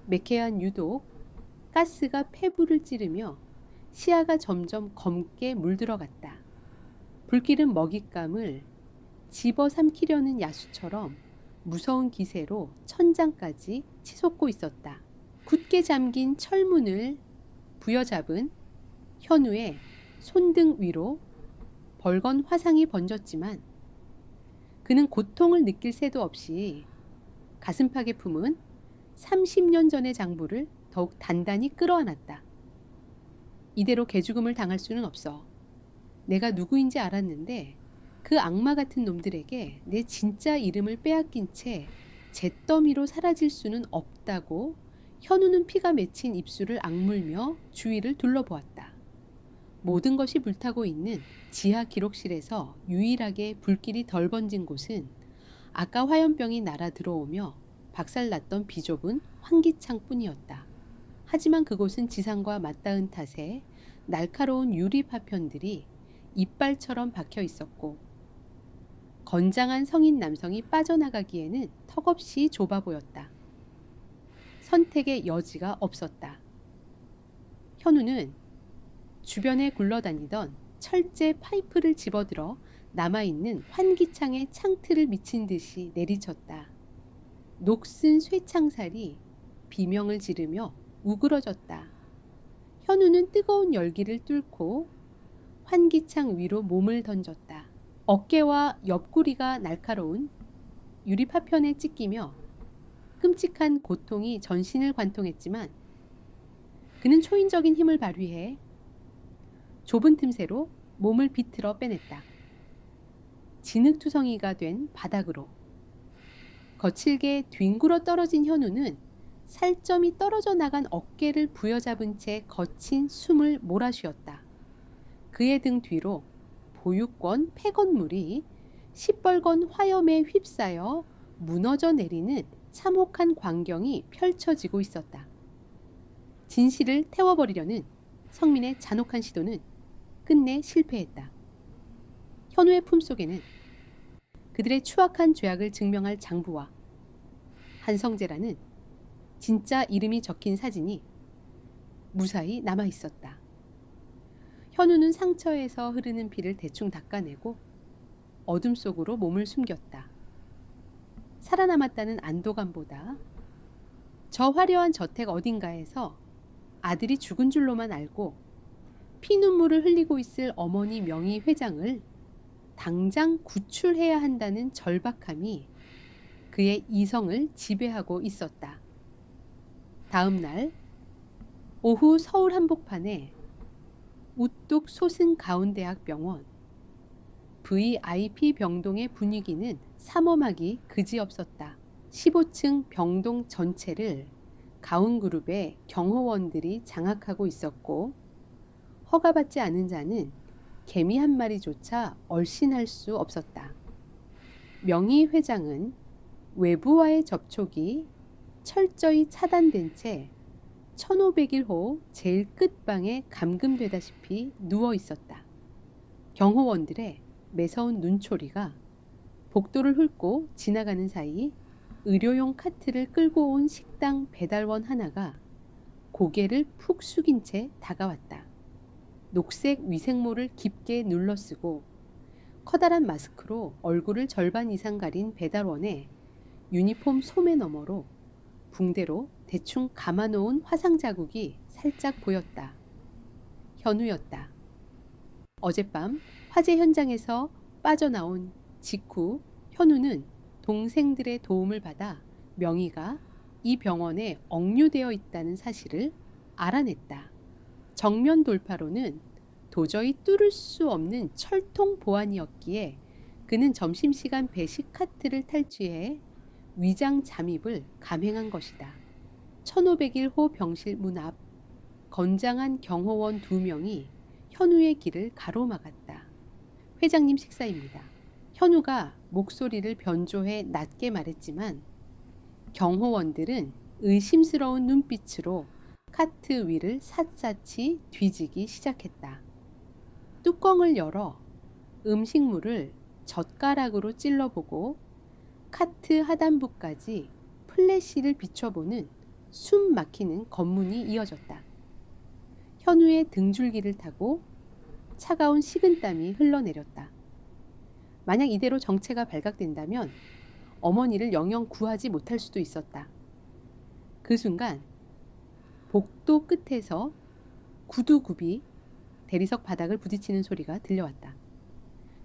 매캐한 유독 가스가 폐부를 찌르며 시야가 점점 검게 물들어갔다. 불길은 먹잇감을 집어삼키려는 야수처럼 무서운 기세로 천장까지 치솟고 있었다. 굳게 잠긴 철문을 부여잡은 현우의 손등 위로 벌건 화상이 번졌지만 그는 고통을 느낄 새도 없이 가슴팍에 품은 30년 전의 장부를 더욱 단단히 끌어안았다. 이대로 개죽음을 당할 수는 없어. 내가 누구인지 알았는데 그 악마 같은 놈들에게 내 진짜 이름을 빼앗긴 채 잿더미로 사라질 수는 없다고 현우는 피가 맺힌 입술을 악물며 주위를 둘러보았다. 모든 것이 불타고 있는 지하 기록실에서 유일하게 불길이 덜 번진 곳은 아까 화염병이 날아 들어오며 박살났던 비좁은 환기창뿐이었다. 하지만 그곳은 지상과 맞닿은 탓에 날카로운 유리 파편들이 이빨처럼 박혀 있었고 건장한 성인 남성이 빠져나가기에는 턱없이 좁아 보였다. 선택의 여지가 없었다. 현우는 주변에 굴러다니던 철제 파이프를 집어들어 남아있는 환기창의 창틀을 미친 듯이 내리쳤다. 녹슨 쇠창살이 비명을 지르며 우그러졌다. 현우는 뜨거운 열기를 뚫고 환기창 위로 몸을 던졌다. 어깨와 옆구리가 날카로운 유리 파편에 찢기며 끔찍한 고통이 전신을 관통했지만 그는 초인적인 힘을 발휘해 좁은 틈새로 몸을 비틀어 빼냈다. 진흙투성이가 된 바닥으로 거칠게 뒹굴어 떨어진 현우는 살점이 떨어져 나간 어깨를 부여잡은 채 거친 숨을 몰아쉬었다. 그의 등 뒤로 보육권 폐건물이 시뻘건 화염에 휩싸여 무너져 내리는 참혹한 광경이 펼쳐지고 있었다. 진실을 태워버리려는 성민의 잔혹한 시도는 끝내 실패했다. 현우의 품속에는 그들의 추악한 죄악을 증명할 장부와 한성재라는 진짜 이름이 적힌 사진이 무사히 남아 있었다. 현우는 상처에서 흐르는 피를 대충 닦아내고 어둠 속으로 몸을 숨겼다. 살아남았다는 안도감보다 저 화려한 저택 어딘가에서 아들이 죽은 줄로만 알고 피눈물을 흘리고 있을 어머니 명의 회장을 당장 구출해야 한다는 절박함이 그의 이성을 지배하고 있었다. 다음 날 오후 서울 한복판에 우뚝 솟은 가운데학병원 VIP 병동의 분위기는 삼엄하기 그지없었다. 15층 병동 전체를 가운그룹의 경호원들이 장악하고 있었고 허가받지 않은 자는 개미 한 마리조차 얼씬할 수 없었다. 명의 회장은 외부와의 접촉이 철저히 차단된 채 1501호 제일 끝방에 감금되다시피 누워 있었다. 경호원들의 매서운 눈초리가 복도를 훑고 지나가는 사이 의료용 카트를 끌고 온 식당 배달원 하나가 고개를 푹 숙인 채 다가왔다. 녹색 위생모를 깊게 눌러쓰고 커다란 마스크로 얼굴을 절반 이상 가린 배달원의 유니폼 소매 너머로 붕대로 대충 감아놓은 화상 자국이 살짝 보였다. 현우였다. 어젯밤 화재 현장에서 빠져나온 직후 현우는 동생들의 도움을 받아 명희가 이 병원에 억류되어 있다는 사실을 알아냈다. 정면 돌파로는 도저히 뚫을 수 없는 철통 보안이었기에 그는 점심시간 배식 카트를 탈취해 위장 잠입을 감행한 것이다. 1501호 병실 문 앞 건장한 경호원 2명이 현우의 길을 가로막았다. 회장님 식사입니다. 현우가 목소리를 변조해 낮게 말했지만 경호원들은 의심스러운 눈빛으로 카트 위를 샅샅이 뒤지기 시작했다. 뚜껑을 열어 음식물을 젓가락으로 찔러보고 카트 하단부까지 플래시를 비춰보는 숨 막히는 검문이 이어졌다. 현우의 등줄기를 타고 차가운 식은땀이 흘러내렸다. 만약 이대로 정체가 발각된다면 어머니를 영영 구하지 못할 수도 있었다. 그 순간 복도 끝에서 구두굽이 대리석 바닥을 부딪히는 소리가 들려왔다.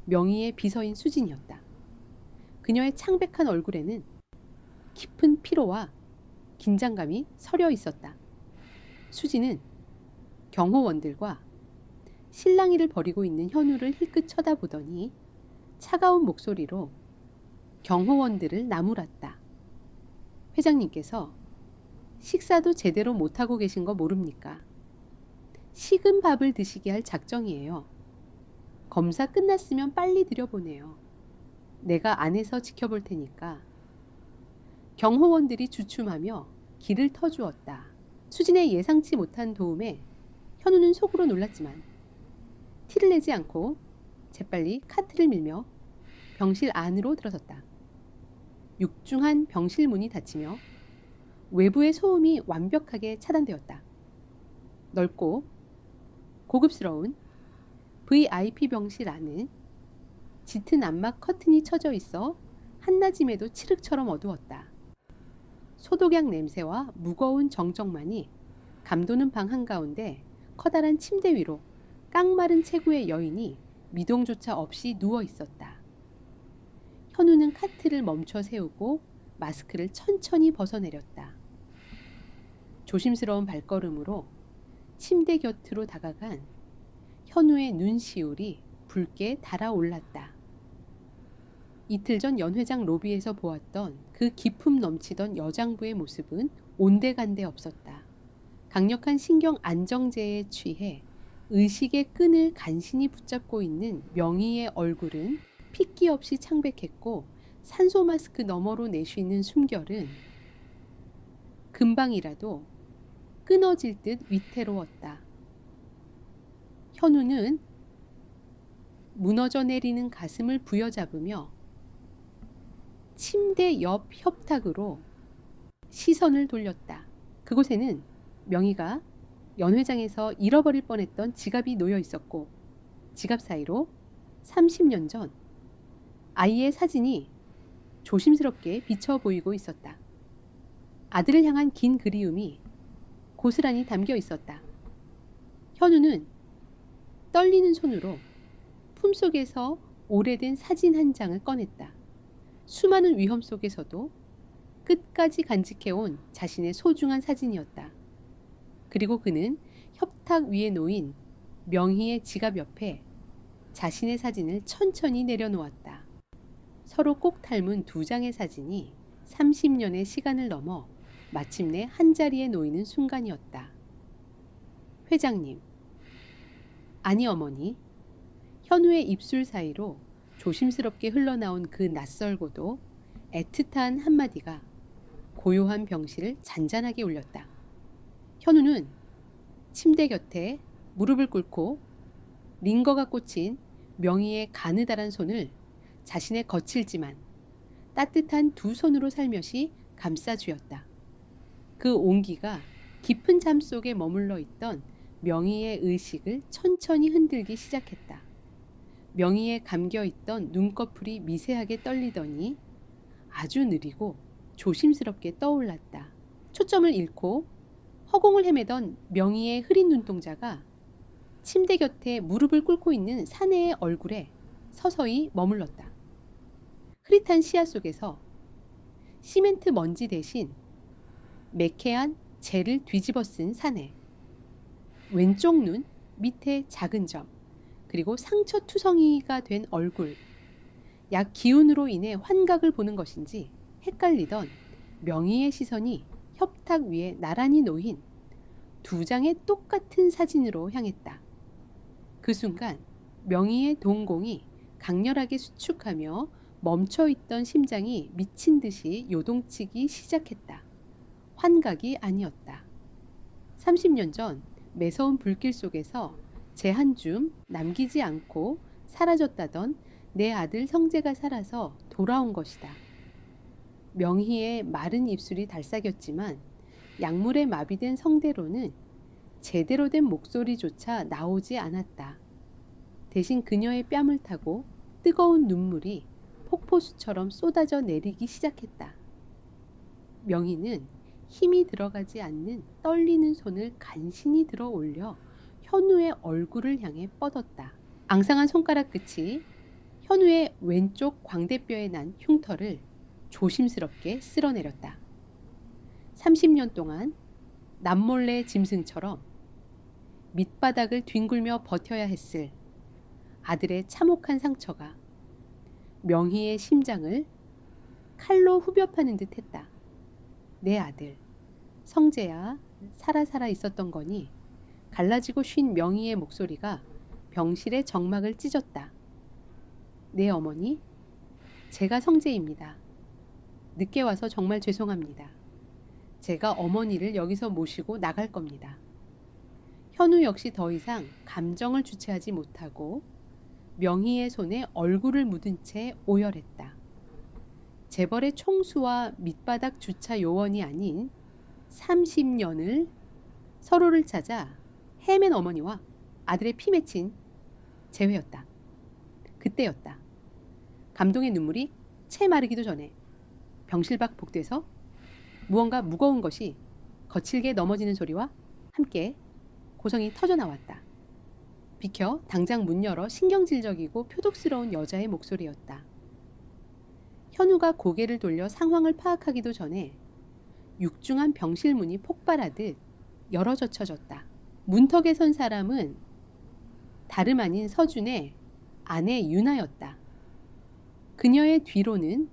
명희의 비서인 수진이었다. 그녀의 창백한 얼굴에는 깊은 피로와 긴장감이 서려 있었다. 수진은 경호원들과 실랑이를 벌이고 있는 현우를 힐끗 쳐다보더니 차가운 목소리로 경호원들을 나무랐다. 회장님께서 식사도 제대로 못하고 계신 거 모릅니까? 식은 밥을 드시게 할 작정이에요. 검사 끝났으면 빨리 들여보내요. 내가 안에서 지켜볼 테니까. 경호원들이 주춤하며 길을 터주었다. 수진의 예상치 못한 도움에 현우는 속으로 놀랐지만 티를 내지 않고 재빨리 카트를 밀며 병실 안으로 들어섰다. 육중한 병실 문이 닫히며 외부의 소음이 완벽하게 차단되었다. 넓고 고급스러운 VIP 병실 안은 짙은 암막 커튼이 쳐져 있어 한낮임에도 칠흑처럼 어두웠다. 소독약 냄새와 무거운 정적만이 감도는 방 한가운데 커다란 침대 위로 깡마른 체구의 여인이 미동조차 없이 누워 있었다. 현우는 카트를 멈춰 세우고 마스크를 천천히 벗어내렸다. 조심스러운 발걸음으로 침대 곁으로 다가간 현우의 눈시울이 붉게 달아올랐다. 이틀 전 연 회장 로비에서 보았던 그 기품 넘치던 여장부의 모습은 온데간데 없었다. 강력한 신경 안정제에 취해 의식의 끈을 간신히 붙잡고 있는 명희의 얼굴은 핏기 없이 창백했고 산소 마스크 너머로 내쉬는 숨결은 금방이라도 끊어질 듯 위태로웠다. 현우는 무너져 내리는 가슴을 부여잡으며 침대 옆 협탁으로 시선을 돌렸다. 그곳에는 명희가 연 회장에서 잃어버릴 뻔했던 지갑이 놓여 있었고 지갑 사이로 30년 전 아이의 사진이 조심스럽게 비쳐 보이고 있었다. 아들을 향한 긴 그리움이 고스란히 담겨 있었다. 현우는 떨리는 손으로 품속에서 오래된 사진 한 장을 꺼냈다. 수많은 위험 속에서도 끝까지 간직해온 자신의 소중한 사진이었다. 그리고 그는 협탁 위에 놓인 명희의 지갑 옆에 자신의 사진을 천천히 내려놓았다. 서로 꼭 닮은 2장의 사진이 30년의 시간을 넘어 마침내 한자리에 놓이는 순간이었다. 회장님. 아니 어머니. 현우의 입술 사이로 조심스럽게 흘러나온 그 낯설고도 애틋한 한마디가 고요한 병실을 잔잔하게 울렸다. 현우는 침대 곁에 무릎을 꿇고 링거가 꽂힌 명희의 가느다란 손을 자신의 거칠지만 따뜻한 2 손으로 살며시 감싸주었다. 그 온기가 깊은 잠 속에 머물러 있던 명희의 의식을 천천히 흔들기 시작했다. 명희에 감겨있던 눈꺼풀이 미세하게 떨리더니 아주 느리고 조심스럽게 떠올랐다. 초점을 잃고 허공을 헤매던 명희의 흐린 눈동자가 침대 곁에 무릎을 꿇고 있는 사내의 얼굴에 서서히 머물렀다. 흐릿한 시야 속에서 시멘트 먼지 대신 매캐한 재를 뒤집어 쓴 사내, 왼쪽 눈 밑에 작은 점, 그리고 상처투성이가 된 얼굴, 약 기운으로 인해 환각을 보는 것인지 헷갈리던 명희의 시선이 협탁 위에 나란히 놓인 두 장의 똑같은 사진으로 향했다. 그 순간 명희의 동공이 강렬하게 수축하며 멈춰있던 심장이 미친 듯이 요동치기 시작했다. 환각이 아니었다. 30년 전 매서운 불길 속에서 제 한 줌 남기지 않고 사라졌다던 내 아들 성재가 살아서 돌아온 것이다. 명희의 마른 입술이 달싹였지만 약물에 마비된 성대로는 제대로 된 목소리조차 나오지 않았다. 대신 그녀의 뺨을 타고 뜨거운 눈물이 폭포수처럼 쏟아져 내리기 시작했다. 명희는 힘이 들어가지 않는 떨리는 손을 간신히 들어 올려 현우의 얼굴을 향해 뻗었다. 앙상한 손가락 끝이 현우의 왼쪽 광대뼈에 난 흉터를 조심스럽게 쓸어내렸다. 30년 동안 남몰래 짐승처럼 밑바닥을 뒹굴며 버텨야 했을 아들의 참혹한 상처가 명희의 심장을 칼로 후벼 파는 듯 했다. 내 아들, 성재야, 살아 있었던 거니? 갈라지고 쉰 명희의 목소리가 병실의 정막을 찢었다. 네 어머니, 제가 성재입니다. 늦게 와서 정말 죄송합니다. 제가 어머니를 여기서 모시고 나갈 겁니다. 현우 역시 더 이상 감정을 주체하지 못하고 명희의 손에 얼굴을 묻은 채 오열했다. 재벌의 총수와 밑바닥 주차 요원이 아닌 30년을 서로를 찾아 헤맨 어머니와 아들의 피 맺힌 재회였다. 그때였다. 감동의 눈물이 채 마르기도 전에 병실 밖 복도에서 무언가 무거운 것이 거칠게 넘어지는 소리와 함께 고성이 터져 나왔다. 비켜 당장 문 열어 신경질적이고 표독스러운 여자의 목소리였다. 현우가 고개를 돌려 상황을 파악하기도 전에 육중한 병실 문이 폭발하듯 열어젖혀졌다. 문턱에 선 사람은 다름 아닌 서준의 아내 유나였다. 그녀의 뒤로는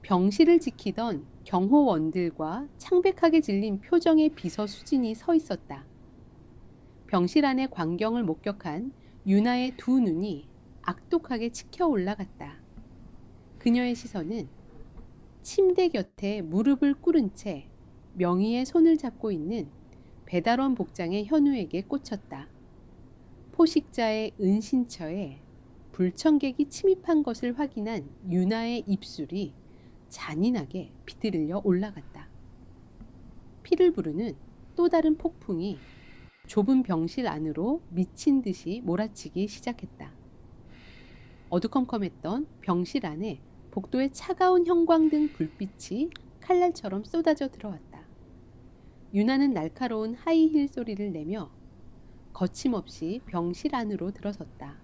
병실을 지키던 경호원들과 창백하게 질린 표정의 비서 수진이 서 있었다. 병실 안의 광경을 목격한 유나의 두 눈이 악독하게 치켜 올라갔다. 그녀의 시선은 침대 곁에 무릎을 꿇은 채 명희의 손을 잡고 있는 배달원 복장의 현우에게 꽂혔다. 포식자의 은신처에 불청객이 침입한 것을 확인한 유나의 입술이 잔인하게 비틀려 올라갔다. 피를 부르는 또 다른 폭풍이 좁은 병실 안으로 미친 듯이 몰아치기 시작했다. 어두컴컴했던 병실 안에 복도의 차가운 형광등 불빛이 칼날처럼 쏟아져 들어왔다. 유나는 날카로운 하이힐 소리를 내며 거침없이 병실 안으로 들어섰다.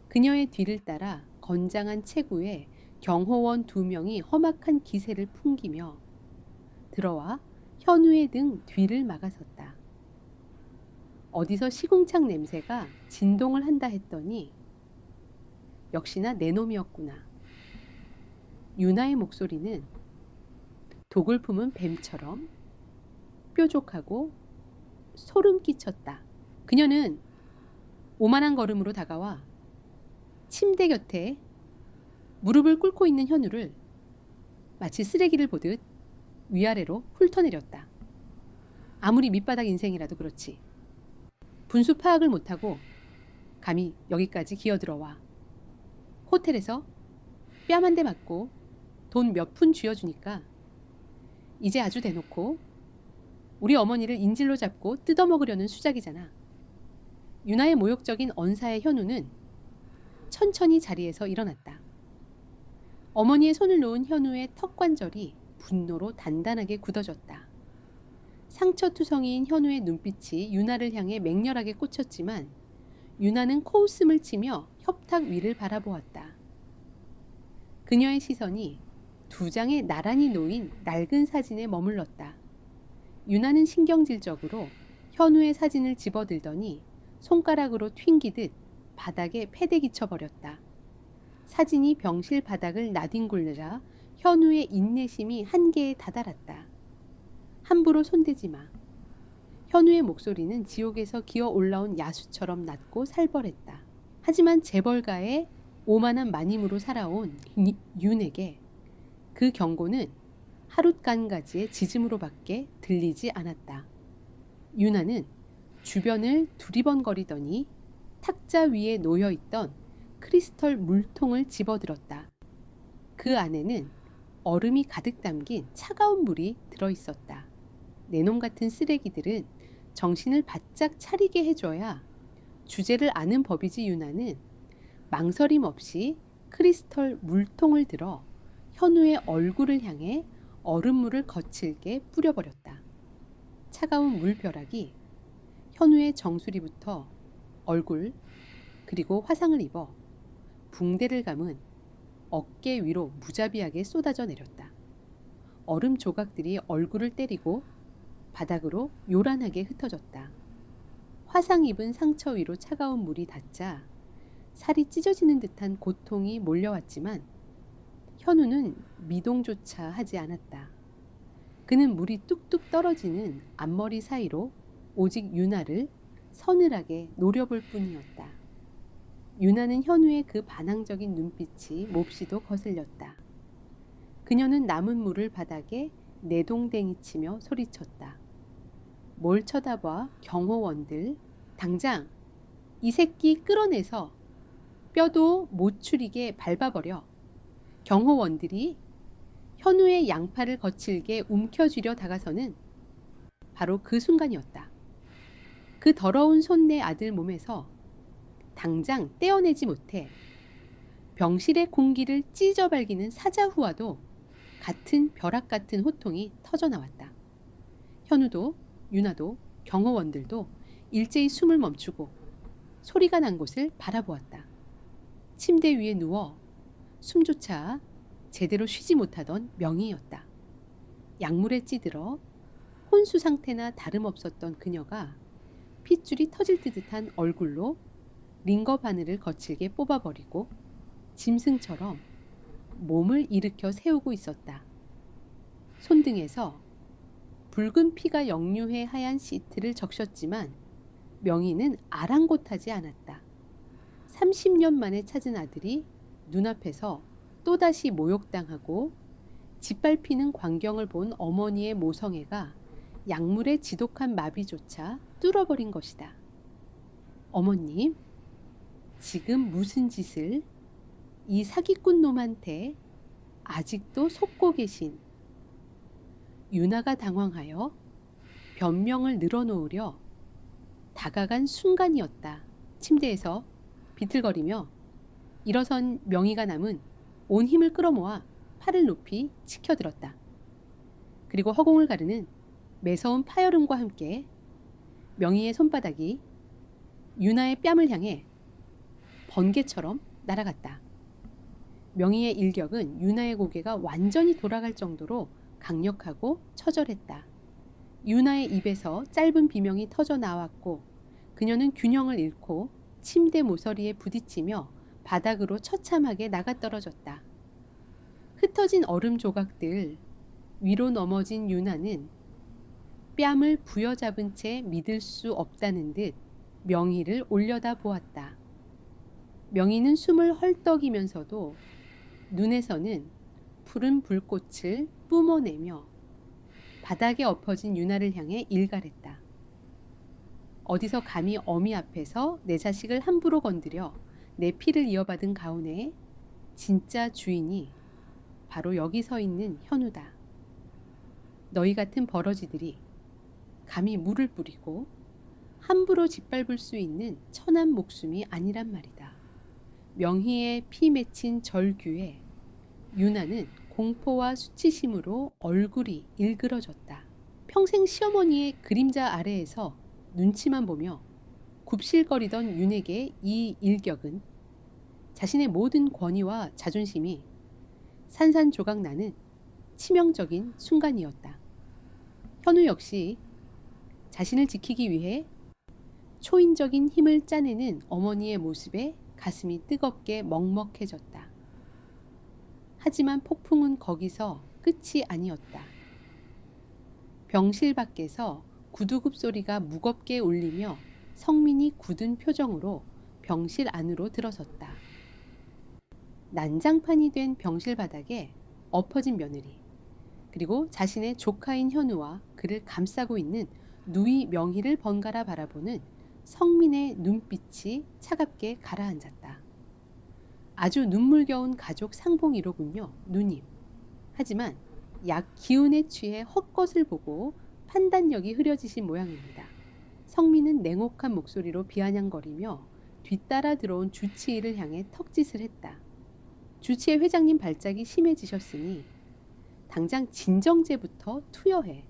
그녀의 뒤를 따라 건장한 체구에 경호원 2명이 험악한 기세를 풍기며 들어와 현우의 등 뒤를 막아섰다. 어디서 시궁창 냄새가 진동을 한다 했더니 역시나 내 놈이었구나. 유나의 목소리는 독을 품은 뱀처럼 뾰족하고 소름 끼쳤다. 그녀는 오만한 걸음으로 다가와 침대 곁에 무릎을 꿇고 있는 현우를 마치 쓰레기를 보듯 위아래로 훑어내렸다. 아무리 밑바닥 인생이라도 그렇지. 분수 파악을 못하고 감히 여기까지 기어들어와. 호텔에서 뺨 한 대 맞고 돈 몇 푼 쥐어주니까 이제 아주 대놓고 우리 어머니를 인질로 잡고 뜯어먹으려는 수작이잖아. 유나의 모욕적인 언사의 현우는 천천히 자리에서 일어났다. 어머니의 손을 놓은 현우의 턱관절이 분노로 단단하게 굳어졌다. 상처투성이인 현우의 눈빛이 유나를 향해 맹렬하게 꽂혔지만 유나는 코웃음을 치며 협탁 위를 바라보았다. 그녀의 시선이 두 장의 나란히 놓인 낡은 사진에 머물렀다. 유나는 신경질적으로 현우의 사진을 집어들더니 손가락으로 튕기듯 바닥에 패대기 쳐버렸다. 사진이 병실 바닥을 나뒹굴느라 현우의 인내심이 한계에 다다랐다. 함부로 손대지 마. 현우의 목소리는 지옥에서 기어 올라온 야수처럼 낮고 살벌했다. 하지만 재벌가의 오만한 마님으로 살아온 윤에게 그 경고는 하룻간가지의 짖음으로밖에 들리지 않았다. 유나는 주변을 두리번거리더니 탁자 위에 놓여있던 크리스털 물통을 집어들었다. 그 안에는 얼음이 가득 담긴 차가운 물이 들어있었다. 내놈 같은 쓰레기들은 정신을 바짝 차리게 해줘야 주제를 아는 법이지. 유나는 망설임 없이 크리스털 물통을 들어 현우의 얼굴을 향해 얼음물을 거칠게 뿌려버렸다. 차가운 물벼락이 현우의 정수리부터 얼굴 그리고 화상을 입어 붕대를 감은 어깨 위로 무자비하게 쏟아져 내렸다. 얼음 조각들이 얼굴을 때리고 바닥으로 요란하게 흩어졌다. 화상 입은 상처 위로 차가운 물이 닿자 살이 찢어지는 듯한 고통이 몰려왔지만 현우는 미동조차 하지 않았다. 그는 물이 뚝뚝 떨어지는 앞머리 사이로 오직 유나를 서늘하게 노려볼 뿐이었다. 유나는 현우의 그 반항적인 눈빛이 몹시도 거슬렸다. 그녀는 남은 물을 바닥에 내동댕이 치며 소리쳤다. 뭘 쳐다봐 경호원들. 당장 이 새끼 끌어내서 뼈도 못 추리게 밟아버려. 경호원들이 현우의 양팔을 거칠게 움켜쥐려 다가서는 바로 그 순간이었다. 그 더러운 손 내 아들 몸에서 당장 떼어내지 못해 병실의 공기를 찢어발기는 사자후와도 같은 벼락 같은 호통이 터져나왔다. 현우도 유나도 경호원들도 일제히 숨을 멈추고 소리가 난 곳을 바라보았다. 침대 위에 누워 숨조차 제대로 쉬지 못하던 명희였다. 약물에 찌들어 혼수 상태나 다름없었던 그녀가 핏줄이 터질 듯한 얼굴로 링거 바늘을 거칠게 뽑아버리고 짐승처럼 몸을 일으켜 세우고 있었다. 손등에서 붉은 피가 역류해 하얀 시트를 적셨지만 명희는 아랑곳하지 않았다. 30년 만에 찾은 아들이 눈앞에서 또다시 모욕당하고 짓밟히는 광경을 본 어머니의 모성애가 약물의 지독한 마비조차 뚫어버린 것이다. 어머님, 지금 무슨 짓을 이 사기꾼 놈한테 아직도 속고 계신. 유나가 당황하여 변명을 늘어놓으려 다가간 순간이었다. 침대에서 비틀거리며 일어선 명희가 남은 온 힘을 끌어모아 팔을 높이 치켜들었다. 그리고 허공을 가르는 매서운 파열음과 함께 명희의 손바닥이 유나의 뺨을 향해 번개처럼 날아갔다. 명희의 일격은 유나의 고개가 완전히 돌아갈 정도로 강력하고 처절했다. 유나의 입에서 짧은 비명이 터져 나왔고 그녀는 균형을 잃고 침대 모서리에 부딪히며 바닥으로 처참하게 나가떨어졌다. 흩어진 얼음 조각들 위로 넘어진 유나는 뺨을 부여잡은 채 믿을 수 없다는 듯 명희를 올려다 보았다. 명희는 숨을 헐떡이면서도 눈에서는 푸른 불꽃을 뿜어내며 바닥에 엎어진 유나를 향해 일갈했다. 어디서 감히 어미 앞에서 내 자식을 함부로 건드려 내 피를 이어받은 가훈의 진짜 주인이 바로 여기 서 있는 현우다. 너희 같은 버러지들이 감히 물을 뿌리고 함부로 짓밟을 수 있는 천한 목숨이 아니란 말이다. 명희의 피 맺힌 절규에 유나는 공포와 수치심으로 얼굴이 일그러졌다. 평생 시어머니의 그림자 아래에서 눈치만 보며 굽실거리던 윤에게 이 일격은 자신의 모든 권위와 자존심이 산산조각 나는 치명적인 순간이었다. 현우 역시 자신을 지키기 위해 초인적인 힘을 짜내는 어머니의 모습에 가슴이 뜨겁게 먹먹해졌다. 하지만 폭풍은 거기서 끝이 아니었다. 병실 밖에서 구두굽 소리가 무겁게 울리며 성민이 굳은 표정으로 병실 안으로 들어섰다. 난장판이 된 병실 바닥에 엎어진 며느리, 그리고 자신의 조카인 현우와 그를 감싸고 있는 누이 명희를 번갈아 바라보는 성민의 눈빛이 차갑게 가라앉았다. 아주 눈물겨운 가족 상봉이로군요, 누님. 하지만 약 기운에 취해 헛것을 보고 판단력이 흐려지신 모양입니다. 성민은 냉혹한 목소리로 비아냥거리며 뒤따라 들어온 주치의를 향해 턱짓을 했다. 주치의 회장님 발작이 심해지셨으니 당장 진정제부터 투여해.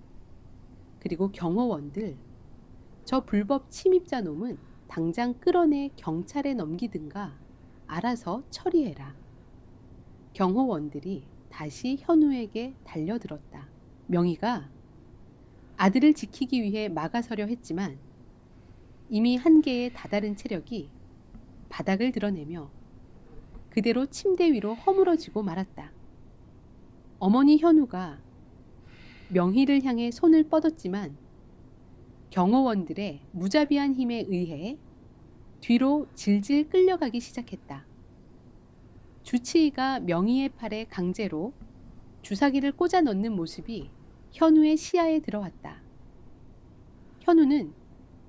그리고 경호원들, 저 불법 침입자 놈은 당장 끌어내 경찰에 넘기든가 알아서 처리해라. 경호원들이 다시 현우에게 달려들었다. 명희가 아들을 지키기 위해 막아서려 했지만 이미 한계에 다다른 체력이 바닥을 드러내며 그대로 침대 위로 허물어지고 말았다. 어머니 현우가 명희를 향해 손을 뻗었지만 경호원들의 무자비한 힘에 의해 뒤로 질질 끌려가기 시작했다. 주치의가 명희의 팔에 강제로 주사기를 꽂아 넣는 모습이 현우의 시야에 들어왔다. 현우는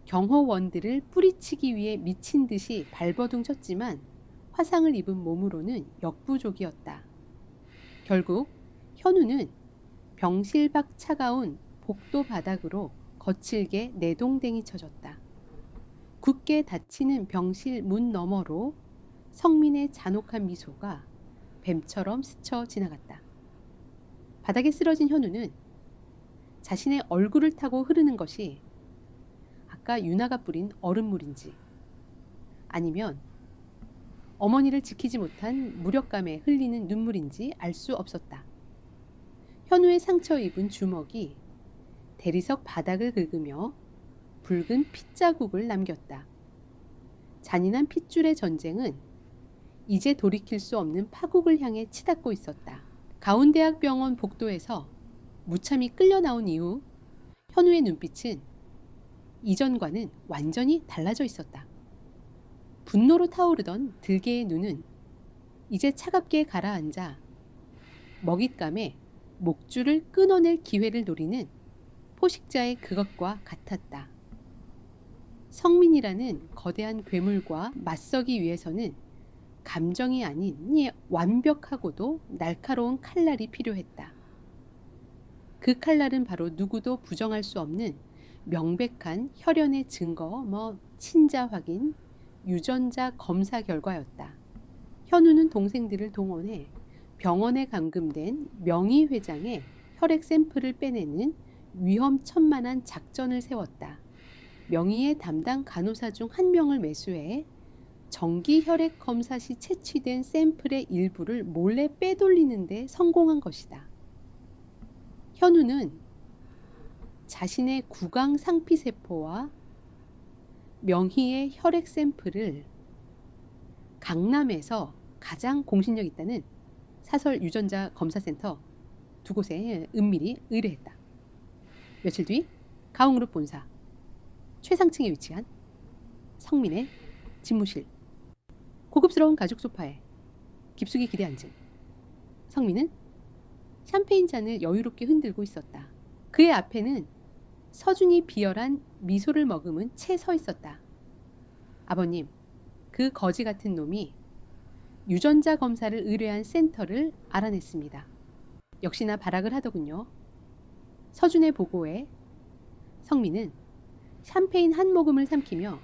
경호원들을 뿌리치기 위해 미친 듯이 발버둥 쳤지만 화상을 입은 몸으로는 역부족이었다. 결국 현우는 병실 밖 차가운 복도 바닥으로 거칠게 내동댕이 쳐졌다. 굳게 닫히는 병실 문 너머로 성민의 잔혹한 미소가 뱀처럼 스쳐 지나갔다. 바닥에 쓰러진 현우는 자신의 얼굴을 타고 흐르는 것이 아까 유나가 뿌린 얼음물인지 아니면 어머니를 지키지 못한 무력감에 흘리는 눈물인지 알 수 없었다. 현우의 상처 입은 주먹이 대리석 바닥을 긁으며 붉은 핏자국을 남겼다. 잔인한 핏줄의 전쟁은 이제 돌이킬 수 없는 파국을 향해 치닫고 있었다. 가운데학병원 복도에서 무참히 끌려 나온 이후 현우의 눈빛은 이전과는 완전히 달라져 있었다. 분노로 타오르던 들개의 눈은 이제 차갑게 가라앉아 먹잇감에 목줄을 끊어낼 기회를 노리는 포식자의 그것과 같았다. 성민이라는 거대한 괴물과 맞서기 위해서는 감정이 아닌 완벽하고도 날카로운 칼날이 필요했다. 그 칼날은 바로 누구도 부정할 수 없는 명백한 혈연의 증거, 친자 확인, 유전자 검사 결과였다. 현우는 동생들을 동원해 병원에 감금된 명희 회장의 혈액 샘플을 빼내는 위험천만한 작전을 세웠다. 명희의 담당 간호사 중 한 명을 매수해 정기 혈액 검사 시 채취된 샘플의 일부를 몰래 빼돌리는 데 성공한 것이다. 현우는 자신의 구강 상피세포와 명희의 혈액 샘플을 강남에서 가장 공신력 있다는 사설 유전자 검사센터 두 곳에 은밀히 의뢰했다. 며칠 뒤 가온그룹 본사 최상층에 위치한 성민의 집무실. 고급스러운 가죽 소파에 깊숙이 기대앉은 성민은 샴페인 잔을 여유롭게 흔들고 있었다. 그의 앞에는 서준이 비열한 미소를 머금은 채 서 있었다. 아버님, 그 거지 같은 놈이 유전자 검사를 의뢰한 센터를 알아냈습니다. 역시나 발악을 하더군요. 서준의 보고에 성민은 샴페인 한 모금을 삼키며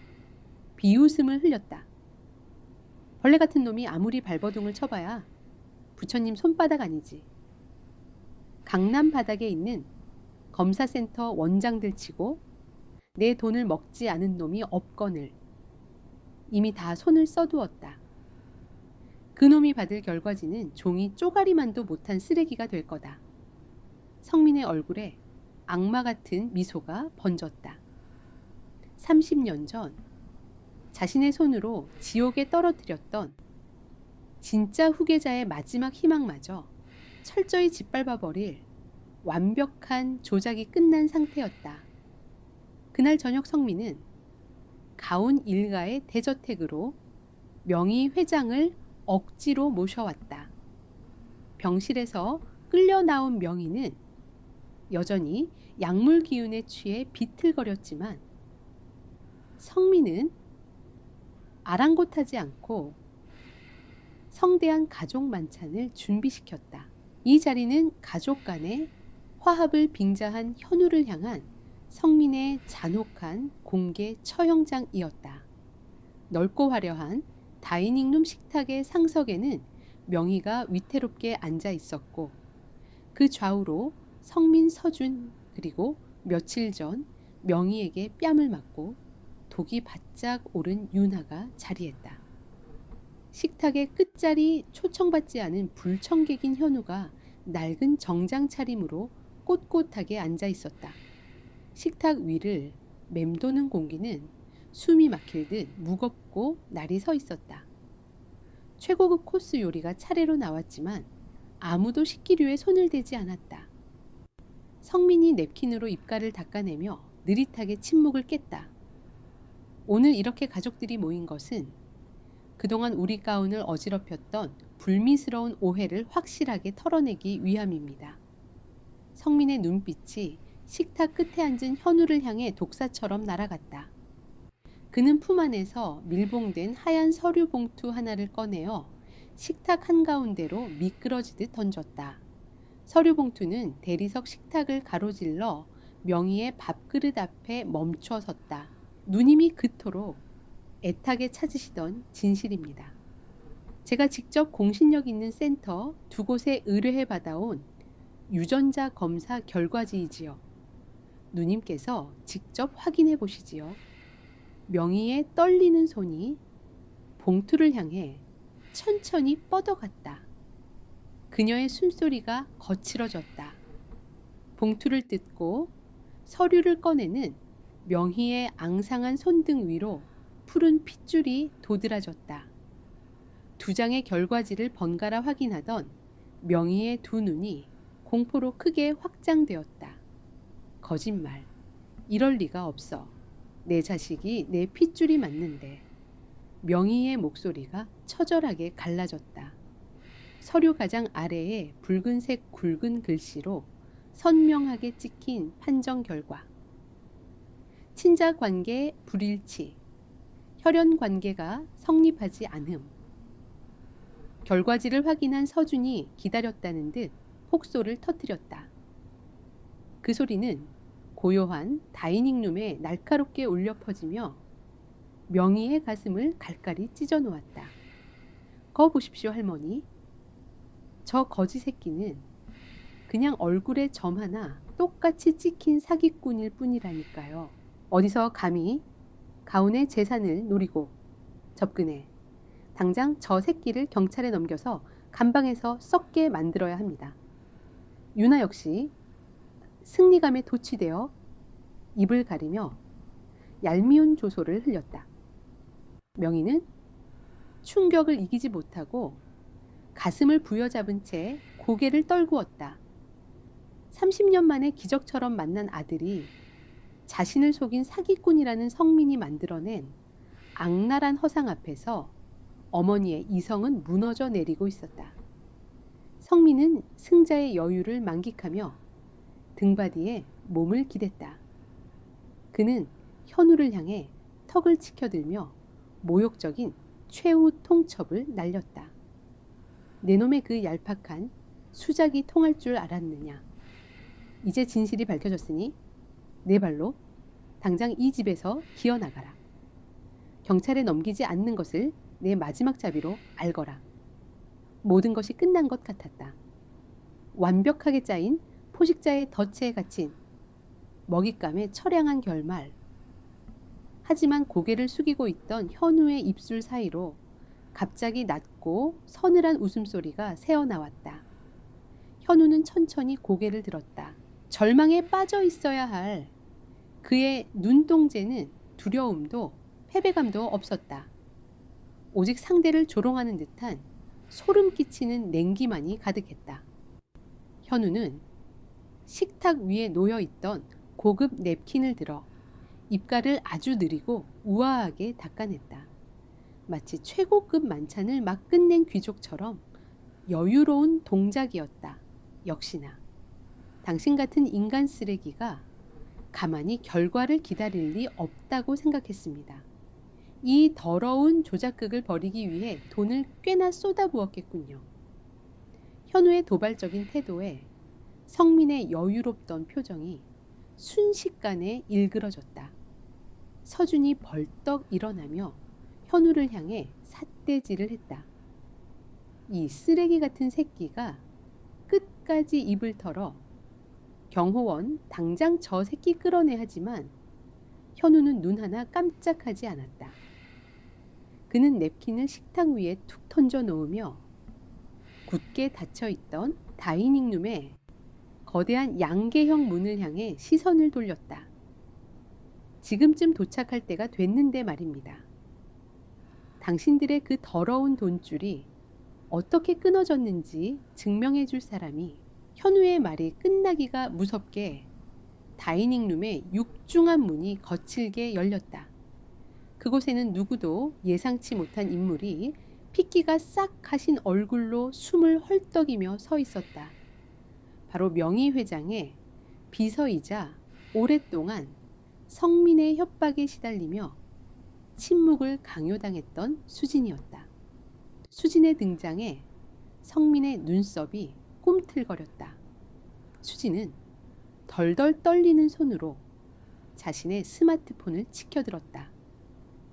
비웃음을 흘렸다. 벌레 같은 놈이 아무리 발버둥을 쳐봐야 부처님 손바닥 아니지. 강남 바닥에 있는 검사센터 원장들 치고 내 돈을 먹지 않은 놈이 없거늘 이미 다 손을 써두었다. 그놈이 받을 결과지는 종이 쪼가리만도 못한 쓰레기가 될 거다. 성민의 얼굴에 악마 같은 미소가 번졌다. 30년 전 자신의 손으로 지옥에 떨어뜨렸던 진짜 후계자의 마지막 희망마저 철저히 짓밟아버릴 완벽한 조작이 끝난 상태였다. 그날 저녁 성민은 가온 일가의 대저택으로 명의 회장을 억지로 모셔왔다. 병실에서 끌려 나온 명의는 여전히 약물 기운에 취해 비틀거렸지만 성민은 아랑곳하지 않고 성대한 가족 만찬을 준비시켰다. 이 자리는 가족 간의 화합을 빙자한 현우를 향한 성민의 잔혹한 공개 처형장이었다. 넓고 화려한 다이닝룸 식탁의 상석에는 명희가 위태롭게 앉아 있었고 그 좌우로 성민, 서준 그리고 며칠 전 명희에게 뺨을 맞고 독이 바짝 오른 윤하가 자리했다. 식탁의 끝자리 초청받지 않은 불청객인 현우가 낡은 정장 차림으로 꼿꼿하게 앉아 있었다. 식탁 위를 맴도는 공기는 숨이 막힐 듯 무겁고 날이 서 있었다. 최고급 코스 요리가 차례로 나왔지만 아무도 식기류에 손을 대지 않았다. 성민이 냅킨으로 입가를 닦아내며 느릿하게 침묵을 깼다. 오늘 이렇게 가족들이 모인 것은 그동안 우리 가운을 어지럽혔던 불미스러운 오해를 확실하게 털어내기 위함입니다. 성민의 눈빛이 식탁 끝에 앉은 현우를 향해 독사처럼 날아갔다. 그는 품 안에서 밀봉된 하얀 서류 봉투 하나를 꺼내어 식탁 한가운데로 미끄러지듯 던졌다. 서류 봉투는 대리석 식탁을 가로질러 명희의 밥그릇 앞에 멈춰 섰다. 누님이 그토록 애타게 찾으시던 진실입니다. 제가 직접 공신력 있는 센터 두 곳에 의뢰해 받아온 유전자 검사 결과지이지요. 누님께서 직접 확인해 보시지요. 명희의 떨리는 손이 봉투를 향해 천천히 뻗어갔다. 그녀의 숨소리가 거칠어졌다. 봉투를 뜯고 서류를 꺼내는 명희의 앙상한 손등 위로 푸른 핏줄이 도드라졌다. 두 장의 결과지를 번갈아 확인하던 명희의 두 눈이 공포로 크게 확장되었다. 거짓말. 이럴 리가 없어. 내 자식이 내 핏줄이 맞는데. 명희의 목소리가 처절하게 갈라졌다. 서류 가장 아래에 붉은색 굵은 글씨로 선명하게 찍힌 판정 결과. 친자 관계 불일치. 혈연 관계가 성립하지 않음. 결과지를 확인한 서준이 기다렸다는 듯 폭소를 터뜨렸다. 그 소리는 고요한 다이닝룸에 날카롭게 울려 퍼지며 명희의 가슴을 갈갈이 찢어 놓았다. 거 보십시오, 할머니. 저 거지 새끼는 그냥 얼굴에 점 하나 똑같이 찍힌 사기꾼일 뿐이라니까요. 어디서 감히 가훈의 재산을 노리고 접근해. 당장 저 새끼를 경찰에 넘겨서 감방에서 썩게 만들어야 합니다. 윤아 역시 승리감에 도취되어 입을 가리며 얄미운 조소를 흘렸다. 명희는 충격을 이기지 못하고 가슴을 부여잡은 채 고개를 떨구었다. 30년 만에 기적처럼 만난 아들이 자신을 속인 사기꾼이라는 성민이 만들어낸 악랄한 허상 앞에서 어머니의 이성은 무너져 내리고 있었다. 성민은 승자의 여유를 만끽하며 등바디에 몸을 기댔다. 그는 현우를 향해 턱을 치켜들며 모욕적인 최후 통첩을 날렸다. 내 놈의 그 얄팍한 수작이 통할 줄 알았느냐. 이제 진실이 밝혀졌으니 내 발로 당장 이 집에서 기어나가라. 경찰에 넘기지 않는 것을 내 마지막 자비로 알거라. 모든 것이 끝난 것 같았다. 완벽하게 짜인 포식자의 덫에 갇힌 먹잇감의 처량한 결말. 하지만 고개를 숙이고 있던 현우의 입술 사이로 갑자기 낮고 서늘한 웃음소리가 새어나왔다. 현우는 천천히 고개를 들었다. 절망에 빠져 있어야 할 그의 눈동자는 두려움도 패배감도 없었다. 오직 상대를 조롱하는 듯한 소름 끼치는 냉기만이 가득했다. 현우는 식탁 위에 놓여있던 고급 냅킨을 들어 입가를 아주 느리고 우아하게 닦아냈다. 마치 최고급 만찬을 막 끝낸 귀족처럼 여유로운 동작이었다. 역시나 당신 같은 인간 쓰레기가 가만히 결과를 기다릴 리 없다고 생각했습니다. 이 더러운 조작극을 벌이기 위해 돈을 꽤나 쏟아부었겠군요. 현우의 도발적인 태도에 성민의 여유롭던 표정이 순식간에 일그러졌다. 서준이 벌떡 일어나며 현우를 향해 삿대질을 했다. 이 쓰레기 같은 새끼가 끝까지 입을 털어 경호원 당장 저 새끼 끌어내 하지만 현우는 눈 하나 깜짝하지 않았다. 그는 냅킨을 식탁 위에 툭 던져 놓으며 굳게 닫혀있던 다이닝룸의 거대한 양계형 문을 향해 시선을 돌렸다. 지금쯤 도착할 때가 됐는데 말입니다. 당신들의 그 더러운 돈줄이 어떻게 끊어졌는지 증명해 줄 사람이. 현우의 말이 끝나기가 무섭게 다이닝룸의 육중한 문이 거칠게 열렸다. 그곳에는 누구도 예상치 못한 인물이 핏기가 싹 가신 얼굴로 숨을 헐떡이며 서 있었다. 바로 명의 회장의 비서이자 오랫동안 성민의 협박에 시달리며 침묵을 강요당했던 수진이었다. 수진의 등장에 성민의 눈썹이 꿈틀거렸다. 수진은 덜덜 떨리는 손으로 자신의 스마트폰을 치켜들었다.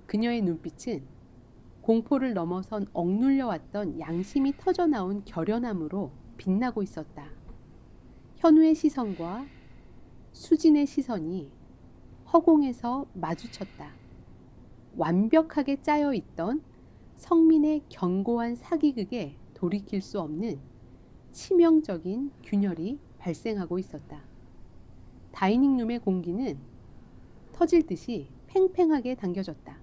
그녀의 눈빛은 공포를 넘어선 억눌려왔던 양심이 터져나온 결연함으로 빛나고 있었다. 현우의 시선과 수진의 시선이 허공에서 마주쳤다. 완벽하게 짜여 있던 성민의 견고한 사기극에 돌이킬 수 없는 치명적인 균열이 발생하고 있었다. 다이닝룸의 공기는 터질 듯이 팽팽하게 당겨졌다.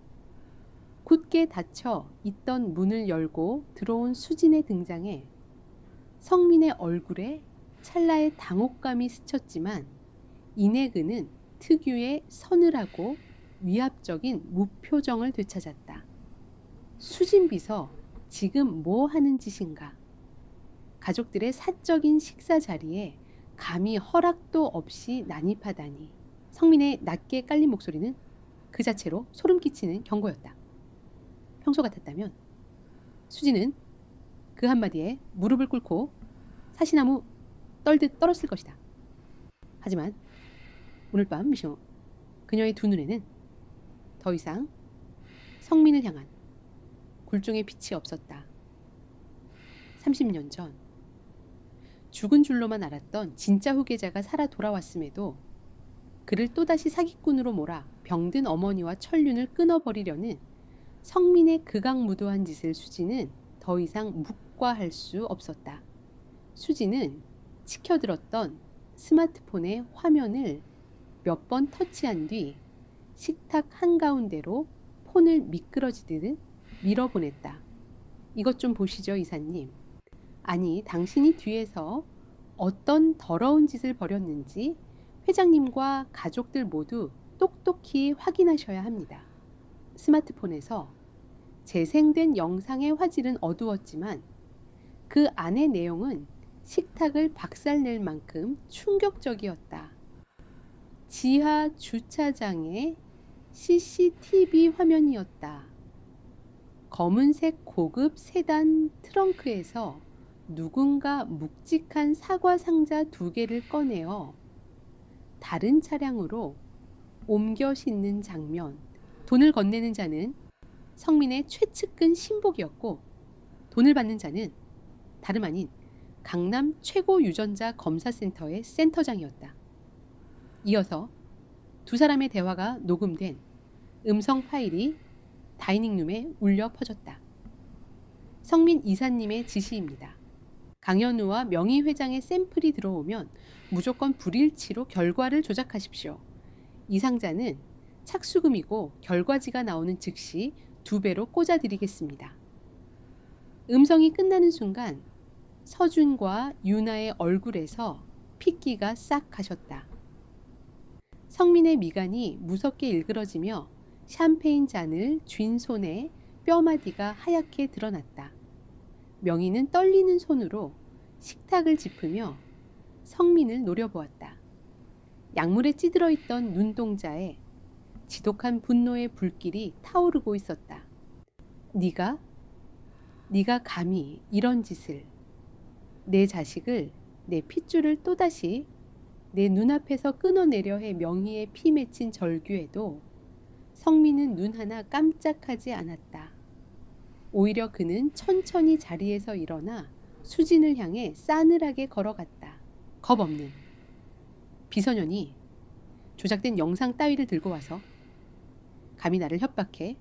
굳게 닫혀 있던 문을 열고 들어온 수진의 등장에 성민의 얼굴에 찰나의 당혹감이 스쳤지만 이내 그는 특유의 서늘하고 위압적인 무표정을 되찾았다. 수진 비서, 지금 뭐 하는 짓인가? 가족들의 사적인 식사 자리에 감히 허락도 없이 난입하다니. 성민의 낮게 깔린 목소리는 그 자체로 소름 끼치는 경고였다. 평소 같았다면 수진은 그 한마디에 무릎을 꿇고 사시나무 떨듯 떨었을 것이다. 하지만 오늘 밤 미쇼 그녀의 두 눈에는 더 이상 성민을 향한 굴종의 빛이 없었다. 30년 전 죽은 줄로만 알았던 진짜 후계자가 살아 돌아왔음에도 그를 또다시 사기꾼으로 몰아 병든 어머니와 천륜을 끊어버리려는 성민의 극악무도한 짓을 수지는 더 이상 묵과할 수 없었다. 수지는 치켜들었던 스마트폰의 화면을 몇 번 터치한 뒤 식탁 한가운데로 폰을 미끄러지듯 밀어보냈다. 이것 좀 보시죠, 이사님. 아니, 당신이 뒤에서 어떤 더러운 짓을 벌였는지 회장님과 가족들 모두 똑똑히 확인하셔야 합니다. 스마트폰에서 재생된 영상의 화질은 어두웠지만 그 안의 내용은 식탁을 박살낼 만큼 충격적이었다. 지하 주차장의 CCTV 화면이었다. 검은색 고급 세단 트렁크에서 누군가 묵직한 사과 상자 2개를 꺼내어 다른 차량으로 옮겨 싣는 장면. 돈을 건네는 자는 성민의 최측근 신복이었고 돈을 받는 자는 다름 아닌 강남 최고 유전자 검사센터의 센터장이었다. 이어서 두 사람의 대화가 녹음된 음성 파일이 다이닝룸에 울려 퍼졌다. 성민 이사님의 지시입니다. 강현우와 명의 회장의 샘플이 들어오면 무조건 불일치로 결과를 조작하십시오. 이 상자는 착수금이고 결과지가 나오는 즉시 2배로 꽂아드리겠습니다. 음성이 끝나는 순간 서준과 유나의 얼굴에서 핏기가 싹 가셨다. 성민의 미간이 무섭게 일그러지며 샴페인 잔을 쥔 손에 뼈마디가 하얗게 드러났다. 명희는 떨리는 손으로 식탁을 짚으며 성민을 노려보았다. 약물에 찌들어 있던 눈동자에 지독한 분노의 불길이 타오르고 있었다. 네가 감히 이런 짓을, 내 자식을, 내 핏줄을 또다시 내 눈앞에서 끊어내려 해. 명희의 피 맺힌 절규에도 성민은 눈 하나 깜짝하지 않았다. 오히려 그는 천천히 자리에서 일어나 수진을 향해 싸늘하게 걸어갔다. 겁 없는 비서년이 조작된 영상 따위를 들고 와서 감히 나를 협박해.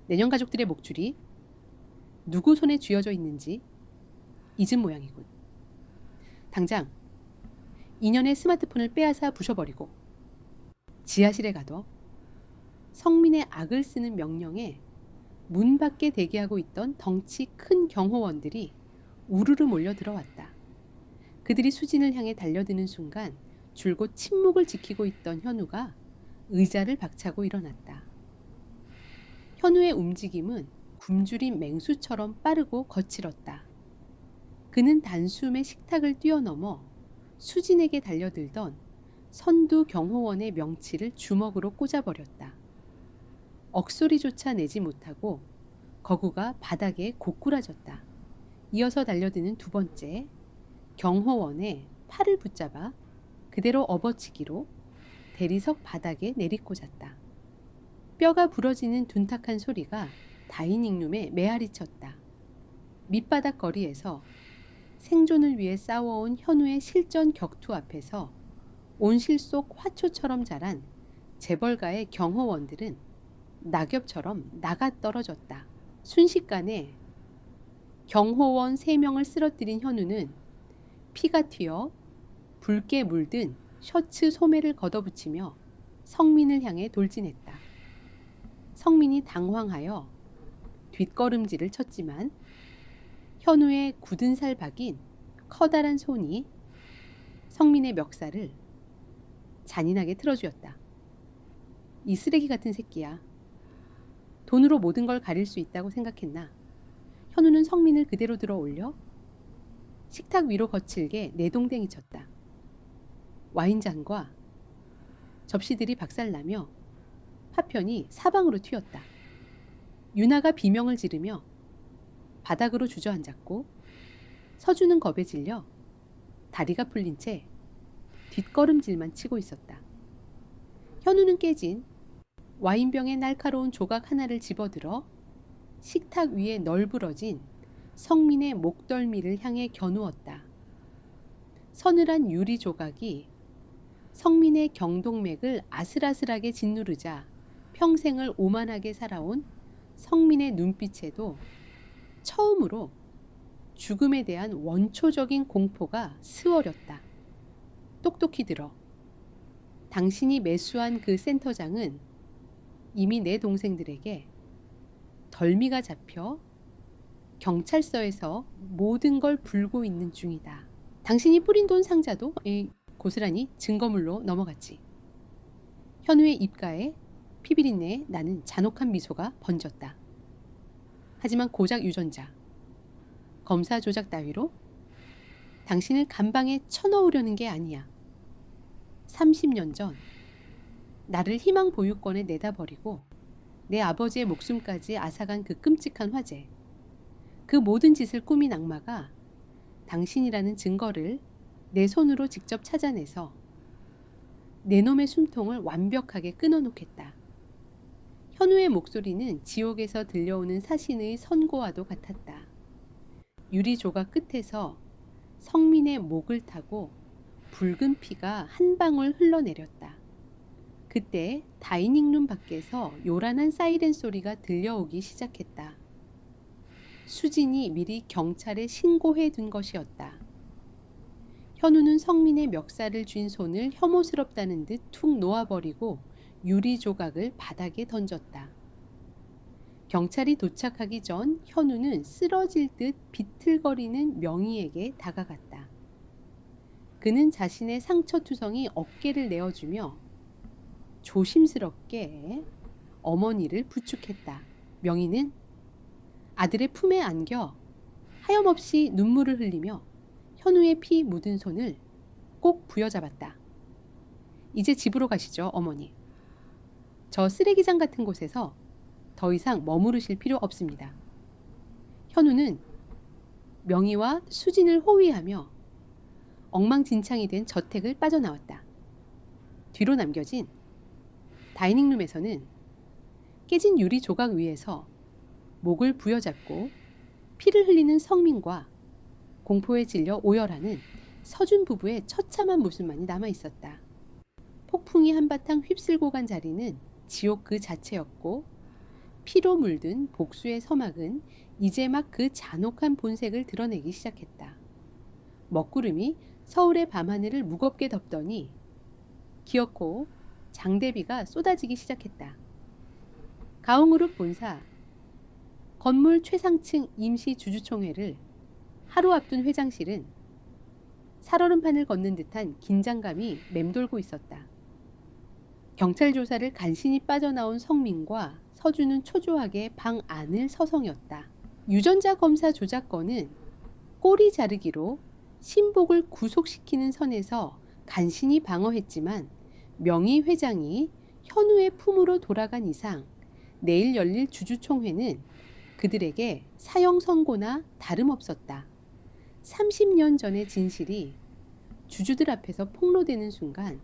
내년 가족들의 목줄이 누구 손에 쥐어져 있는지 잊은 모양이군. 당장 2년의 스마트폰을 빼앗아 부셔버리고 지하실에 가둬. 성민의 악을 쓰는 명령에 문 밖에 대기하고 있던 덩치 큰 경호원들이 우르르 몰려 들어왔다. 그들이 수진을 향해 달려드는 순간 줄곧 침묵을 지키고 있던 현우가 의자를 박차고 일어났다. 현우의 움직임은 굶주린 맹수처럼 빠르고 거칠었다. 그는 단숨에 식탁을 뛰어넘어 수진에게 달려들던 선두 경호원의 명치를 주먹으로 꽂아버렸다. 억소리조차 내지 못하고 거구가 바닥에 고꾸라졌다. 이어서 달려드는 2번째 경호원의 팔을 붙잡아 그대로 업어치기로 대리석 바닥에 내리꽂았다. 뼈가 부러지는 둔탁한 소리가 다이닝룸에 메아리쳤다. 밑바닥 거리에서 생존을 위해 싸워온 현우의 실전 격투 앞에서 온실 속 화초처럼 자란 재벌가의 경호원들은 낙엽처럼 나가 떨어졌다. 순식간에 경호원 3명을 쓰러뜨린 현우는 피가 튀어 붉게 물든 셔츠 소매를 걷어붙이며 성민을 향해 돌진했다. 성민이 당황하여 뒷걸음질을 쳤지만 현우의 굳은 살 박인 커다란 손이 성민의 멱살을 잔인하게 틀어주었다. 이 쓰레기 같은 새끼야. 돈으로 모든 걸 가릴 수 있다고 생각했나? 현우는 성민을 그대로 들어 올려 식탁 위로 거칠게 내동댕이 쳤다. 와인잔과 접시들이 박살나며 파편이 사방으로 튀었다. 유나가 비명을 지르며 바닥으로 주저앉았고 서준은 겁에 질려 다리가 풀린 채 뒷걸음질만 치고 있었다. 현우는 깨진 와인병의 날카로운 조각 하나를 집어들어 식탁 위에 널브러진 성민의 목덜미를 향해 겨누었다. 서늘한 유리 조각이 성민의 경동맥을 아슬아슬하게 짓누르자 평생을 오만하게 살아온 성민의 눈빛에도 처음으로 죽음에 대한 원초적인 공포가 스워렸다. 똑똑히 들어. 당신이 매수한 그 센터장은 이미 내 동생들에게 덜미가 잡혀 경찰서에서 모든 걸 불고 있는 중이다. 당신이 뿌린 돈 상자도 고스란히 증거물로 넘어갔지. 현우의 입가에 피비린내에 나는 잔혹한 미소가 번졌다. 하지만 고작 유전자, 검사 조작 따위로 당신을 감방에 쳐넣으려는 게 아니야. 30년 전 나를 희망 보육권에 내다버리고 내 아버지의 목숨까지 앗아간 그 끔찍한 화재, 그 모든 짓을 꾸민 악마가 당신이라는 증거를 내 손으로 직접 찾아내서 내 놈의 숨통을 완벽하게 끊어놓겠다. 현우의 목소리는 지옥에서 들려오는 사신의 선고와도 같았다. 유리 조각 끝에서 성민의 목을 타고 붉은 피가 한 방울 흘러내렸다. 그때 다이닝룸 밖에서 요란한 사이렌 소리가 들려오기 시작했다. 수진이 미리 경찰에 신고해 둔 것이었다. 현우는 성민의 멱살을 쥔 손을 혐오스럽다는 듯 툭 놓아버리고 유리 조각을 바닥에 던졌다. 경찰이 도착하기 전 현우는 쓰러질 듯 비틀거리는 명희에게 다가갔다. 그는 자신의 상처투성이 어깨를 내어주며 조심스럽게 어머니를 부축했다. 명희는 아들의 품에 안겨 하염없이 눈물을 흘리며 현우의 피 묻은 손을 꼭 부여잡았다. 이제 집으로 가시죠, 어머니. 저 쓰레기장 같은 곳에서 더 이상 머무르실 필요 없습니다. 현우는 명희와 수진을 호위하며 엉망진창이 된 저택을 빠져나왔다. 뒤로 남겨진 다이닝룸에서는 깨진 유리 조각 위에서 목을 부여잡고 피를 흘리는 성민과 공포에 질려 오열하는 서준 부부의 처참한 모습만이 남아있었다. 폭풍이 한바탕 휩쓸고 간 자리는 지옥 그 자체였고 피로 물든 복수의 서막은 이제 막 그 잔혹한 본색을 드러내기 시작했다. 먹구름이 서울의 밤하늘을 무겁게 덮더니 기어코 장대비가 쏟아지기 시작했다. 가흥그룹 본사 건물 최상층 임시 주주총회를 하루 앞둔 회장실은 살얼음판을 걷는 듯한 긴장감이 맴돌고 있었다. 경찰 조사를 간신히 빠져나온 성민과 서준은 초조하게 방 안을 서성였다. 유전자 검사 조작건은 꼬리 자르기로 신복을 구속시키는 선에서 간신히 방어했지만 명희 회장이 현우의 품으로 돌아간 이상 내일 열릴 주주총회는 그들에게 사형 선고나 다름없었다. 30년 전의 진실이 주주들 앞에서 폭로되는 순간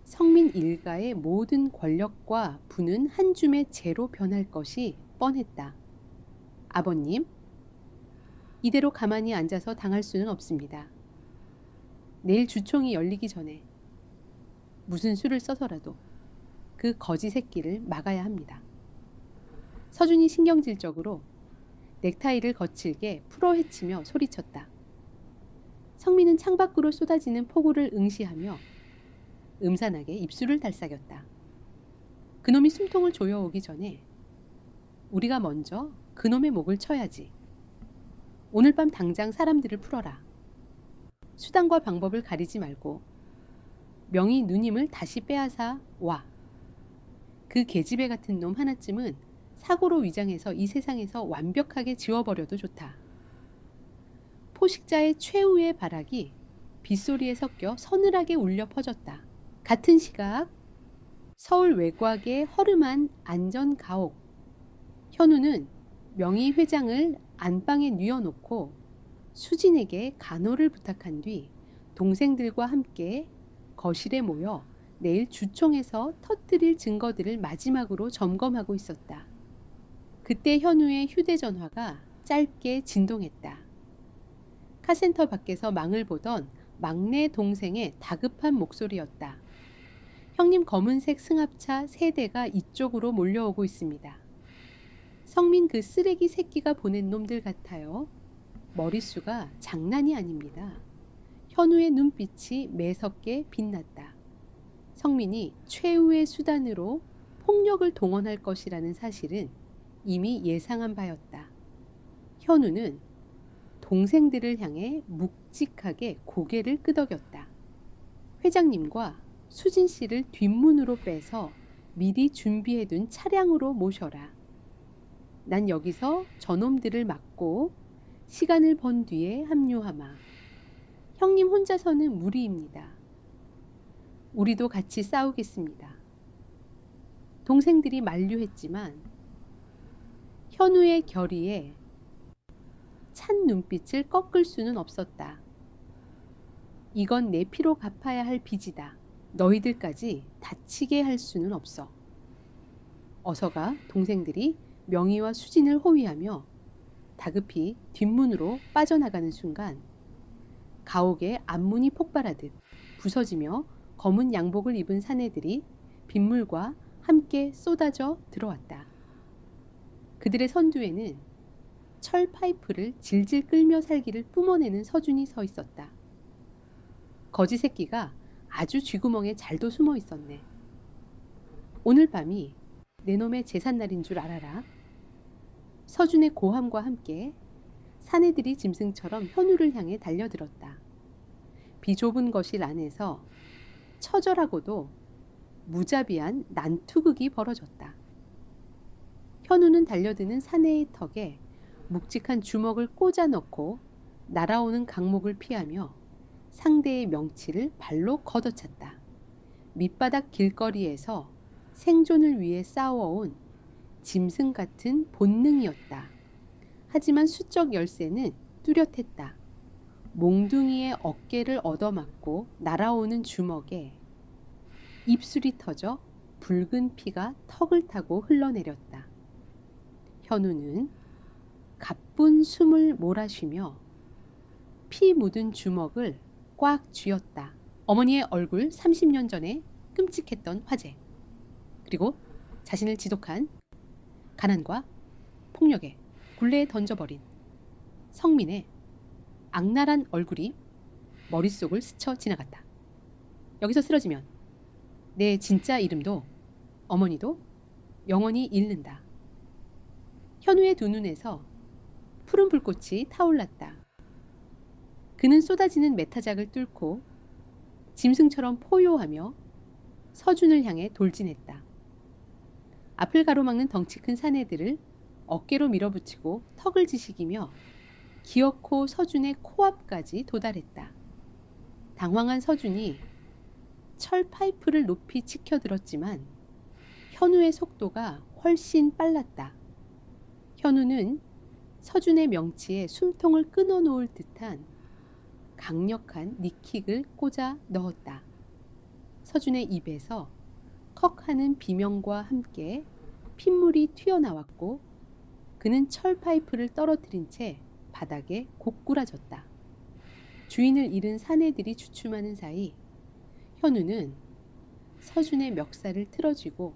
성민 일가의 모든 권력과 부는 한 줌의 재로 변할 것이 뻔했다. 아버님, 이대로 가만히 앉아서 당할 수는 없습니다. 내일 주총이 열리기 전에 무슨 수를 써서라도 그 거지 새끼를 막아야 합니다. 서준이 신경질적으로 넥타이를 거칠게 풀어헤치며 소리쳤다. 성민은 창밖으로 쏟아지는 폭우를 응시하며 음산하게 입술을 달싹였다. 그놈이 숨통을 조여오기 전에 우리가 먼저 그놈의 목을 쳐야지. 오늘 밤 당장 사람들을 풀어라. 수단과 방법을 가리지 말고 명희 누님을 다시 빼앗아 와. 그 계집애 같은 놈 하나쯤은 사고로 위장해서 이 세상에서 완벽하게 지워버려도 좋다. 포식자의 최후의 발악이 빗소리에 섞여 서늘하게 울려 퍼졌다. 같은 시각 서울 외곽의 허름한 안전가옥. 현우는 명희 회장을 안방에 뉘어놓고 수진에게 간호를 부탁한 뒤 동생들과 함께 거실에 모여 내일 주총에서 터뜨릴 증거들을 마지막으로 점검하고 있었다. 그때 현우의 휴대전화가 짧게 진동했다. 카센터 밖에서 망을 보던 막내 동생의 다급한 목소리였다. 형님, 검은색 승합차 3대가 이쪽으로 몰려오고 있습니다. 성민 그 쓰레기 새끼가 보낸 놈들 같아요. 머릿수가 장난이 아닙니다. 현우의 눈빛이 매섭게 빛났다. 성민이 최후의 수단으로 폭력을 동원할 것이라는 사실은 이미 예상한 바였다. 현우는 동생들을 향해 묵직하게 고개를 끄덕였다. 회장님과 수진 씨를 뒷문으로 빼서 미리 준비해둔 차량으로 모셔라. 난 여기서 저놈들을 막고 시간을 번 뒤에 합류하마. 형님 혼자서는 무리입니다. 우리도 같이 싸우겠습니다. 동생들이 만류했지만 현우의 결의에 찬 눈빛을 꺾을 수는 없었다. 이건 내 피로 갚아야 할 빚이다. 너희들까지 다치게 할 수는 없어. 어서가 동생들이 명희와 수진을 호위하며 다급히 뒷문으로 빠져나가는 순간 가옥의 앞문이 폭발하듯 부서지며 검은 양복을 입은 사내들이 빗물과 함께 쏟아져 들어왔다. 그들의 선두에는 철 파이프를 질질 끌며 살기를 뿜어내는 서준이 서 있었다. 거지 새끼가 아주 쥐구멍에 잘도 숨어 있었네. 오늘 밤이 내 놈의 제삿날인 줄 알아라. 서준의 고함과 함께 사내들이 짐승처럼 현우를 향해 달려들었다. 비좁은 거실 안에서 처절하고도 무자비한 난투극이 벌어졌다. 현우는 달려드는 사내의 턱에 묵직한 주먹을 꽂아 넣고 날아오는 강목을 피하며 상대의 명치를 발로 걷어찼다. 밑바닥 길거리에서 생존을 위해 싸워온 짐승 같은 본능이었다. 하지만 수적 열쇠는 뚜렷했다. 몽둥이의 어깨를 얻어맞고 날아오는 주먹에 입술이 터져 붉은 피가 턱을 타고 흘러내렸다. 현우는 가쁜 숨을 몰아쉬며 피 묻은 주먹을 꽉 쥐었다. 어머니의 얼굴 30년 전에 끔찍했던 화재, 그리고 자신을 지독한 가난과 폭력에 굴레에 던져버린 성민의 악랄한 얼굴이 머릿속을 스쳐 지나갔다. 여기서 쓰러지면 내 진짜 이름도 어머니도 영원히 잃는다. 현우의 두 눈에서 푸른 불꽃이 타올랐다. 그는 쏟아지는 메타작을 뚫고 짐승처럼 포효하며 서준을 향해 돌진했다. 앞을 가로막는 덩치 큰 사내들을 어깨로 밀어붙이고 턱을 지식이며 기어코 서준의 코앞까지 도달했다. 당황한 서준이 철 파이프를 높이 치켜들었지만 현우의 속도가 훨씬 빨랐다. 현우는 서준의 명치에 숨통을 끊어놓을 듯한 강력한 니킥을 꽂아 넣었다. 서준의 입에서 컥 하는 비명과 함께 핏물이 튀어나왔고 그는 철 파이프를 떨어뜨린 채 바닥에 고꾸라졌다. 주인을 잃은 사내들이 주춤하는 사이 현우는 서준의 멱살을 틀어쥐고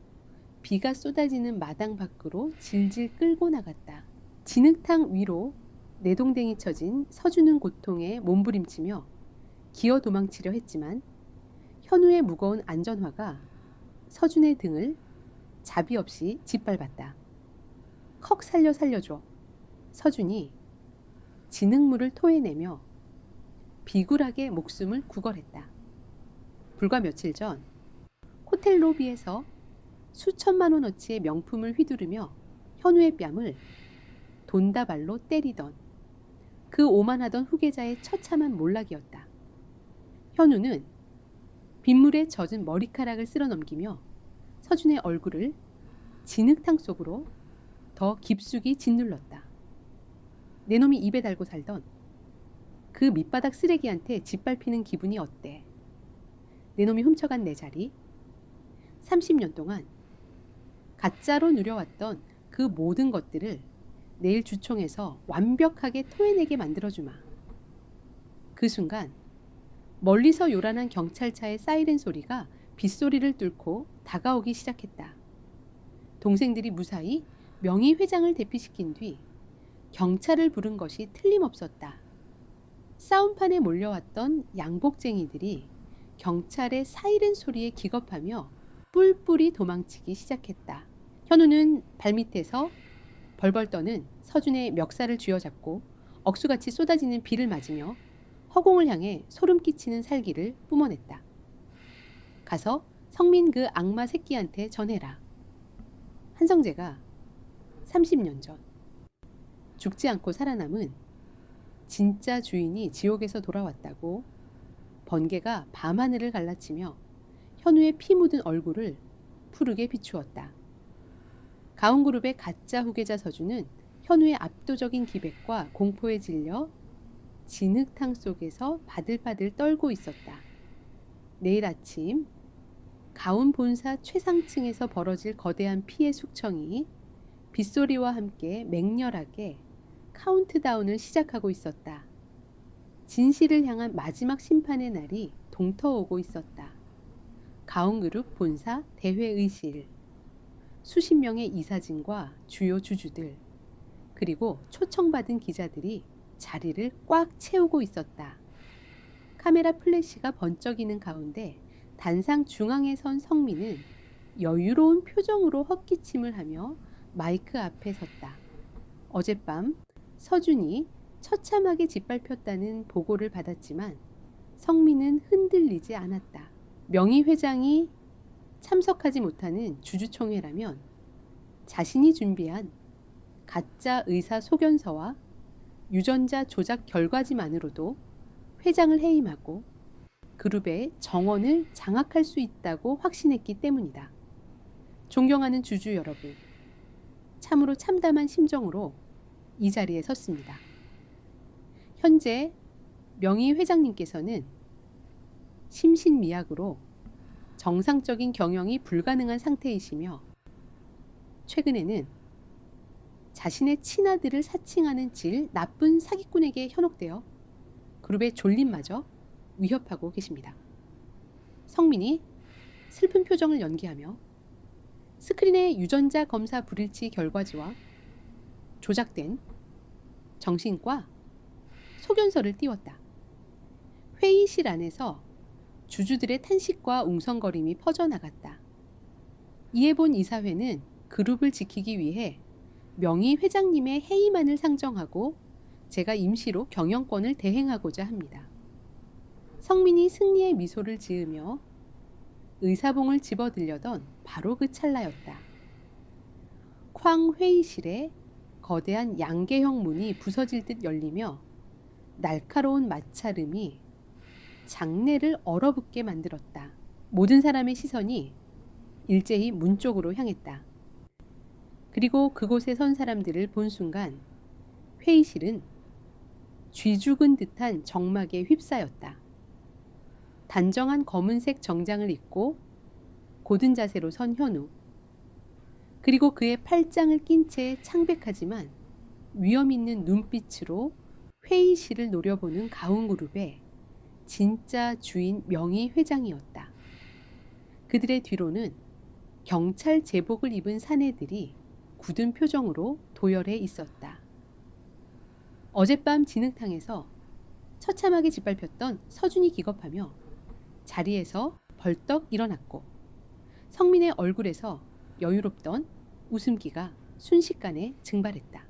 비가 쏟아지는 마당 밖으로 질질 끌고 나갔다. 진흙탕 위로 내동댕이 쳐진 서준은 고통에 몸부림치며 기어 도망치려 했지만 현우의 무거운 안전화가 서준의 등을 자비 없이 짓밟았다. 컥 살려줘. 서준이 진흙물을 토해내며 비굴하게 목숨을 구걸했다. 불과 며칠 전 호텔 로비에서 수천만 원어치의 명품을 휘두르며 현우의 뺨을 돈다발로 때리던 그 오만하던 후계자의 처참한 몰락이었다. 현우는 빗물에 젖은 머리카락을 쓸어 넘기며 서준의 얼굴을 진흙탕 속으로 더 깊숙이 짓눌렀다. 내 놈이 입에 달고 살던 그 밑바닥 쓰레기한테 짓밟히는 기분이 어때? 내 놈이 훔쳐간 내 자리, 30년 동안 가짜로 누려왔던 그 모든 것들을 내일 주총에서 완벽하게 토해내게 만들어주마. 그 순간 멀리서 요란한 경찰차의 사이렌 소리가 빗소리를 뚫고 다가오기 시작했다. 동생들이 무사히 명의 회장을 대피시킨 뒤 경찰을 부른 것이 틀림없었다. 싸움판에 몰려왔던 양복쟁이들이 경찰의 사이렌 소리에 기겁하며 뿔뿔이 도망치기 시작했다. 현우는 발밑에서 벌벌 떠는 서준의 멱살을 쥐어잡고 억수같이 쏟아지는 비를 맞으며 허공을 향해 소름 끼치는 살기를 뿜어냈다. 가서 성민 그 악마 새끼한테 전해라. 한성재가 30년 전 죽지 않고 살아남은 진짜 주인이 지옥에서 돌아왔다고 번개가 밤하늘을 갈라치며 현우의 피 묻은 얼굴을 푸르게 비추었다. 가온그룹의 가짜 후계자 서준은 현우의 압도적인 기백과 공포에 질려 진흙탕 속에서 바들바들 떨고 있었다. 내일 아침 가온 본사 최상층에서 벌어질 거대한 피해 숙청이 빗소리와 함께 맹렬하게 카운트다운을 시작하고 있었다. 진실을 향한 마지막 심판의 날이 동터오고 있었다. 가온그룹 본사 대회의실, 수십 명의 이사진과 주요 주주들, 그리고 초청받은 기자들이 자리를 꽉 채우고 있었다. 카메라 플래시가 번쩍이는 가운데 단상 중앙에 선 성민은 여유로운 표정으로 헛기침을 하며 마이크 앞에 섰다. 어젯밤 서준이 처참하게 짓밟혔다는 보고를 받았지만 성민은 흔들리지 않았다. 명의 회장이 참석하지 못하는 주주총회라면 자신이 준비한 가짜 의사 소견서와 유전자 조작 결과지만으로도 회장을 해임하고 그룹의 정원을 장악할 수 있다고 확신했기 때문이다. 존경하는 주주 여러분, 참으로 참담한 심정으로 이 자리에 섰습니다. 현재 명의 회장님께서는 심신미약으로 정상적인 경영이 불가능한 상태이시며 최근에는 자신의 친아들을 사칭하는 질 나쁜 사기꾼에게 현혹되어 그룹의 존립마저 위협하고 계십니다. 성민이 슬픈 표정을 연기하며 스크린에 유전자 검사 불일치 결과지와 조작된 정신과 소견서를 띄웠다. 회의실 안에서 주주들의 탄식과 웅성거림이 퍼져나갔다. 이에 본 이사회는 그룹을 지키기 위해 명의 회장님의 해임안을 상정하고 제가 임시로 경영권을 대행하고자 합니다. 성민이 승리의 미소를 지으며 의사봉을 집어들려던 바로 그 찰나였다. 쾅 회의실에 거대한 양계형 문이 부서질 듯 열리며 날카로운 마찰음이 장내를 얼어붙게 만들었다. 모든 사람의 시선이 일제히 문 쪽으로 향했다. 그리고 그곳에 선 사람들을 본 순간 회의실은 쥐죽은 듯한 정막에 휩싸였다. 단정한 검은색 정장을 입고 고든 자세로 선 현우. 그리고 그의 팔짱을 낀 채 창백하지만 위험 있는 눈빛으로 회의실을 노려보는 가운그룹의 진짜 주인 명의 회장이었다. 그들의 뒤로는 경찰 제복을 입은 사내들이 굳은 표정으로 도열해 있었다. 어젯밤 진흙탕에서 처참하게 짓밟혔던 서준이 기겁하며 자리에서 벌떡 일어났고 성민의 얼굴에서 여유롭던 웃음기가 순식간에 증발했다.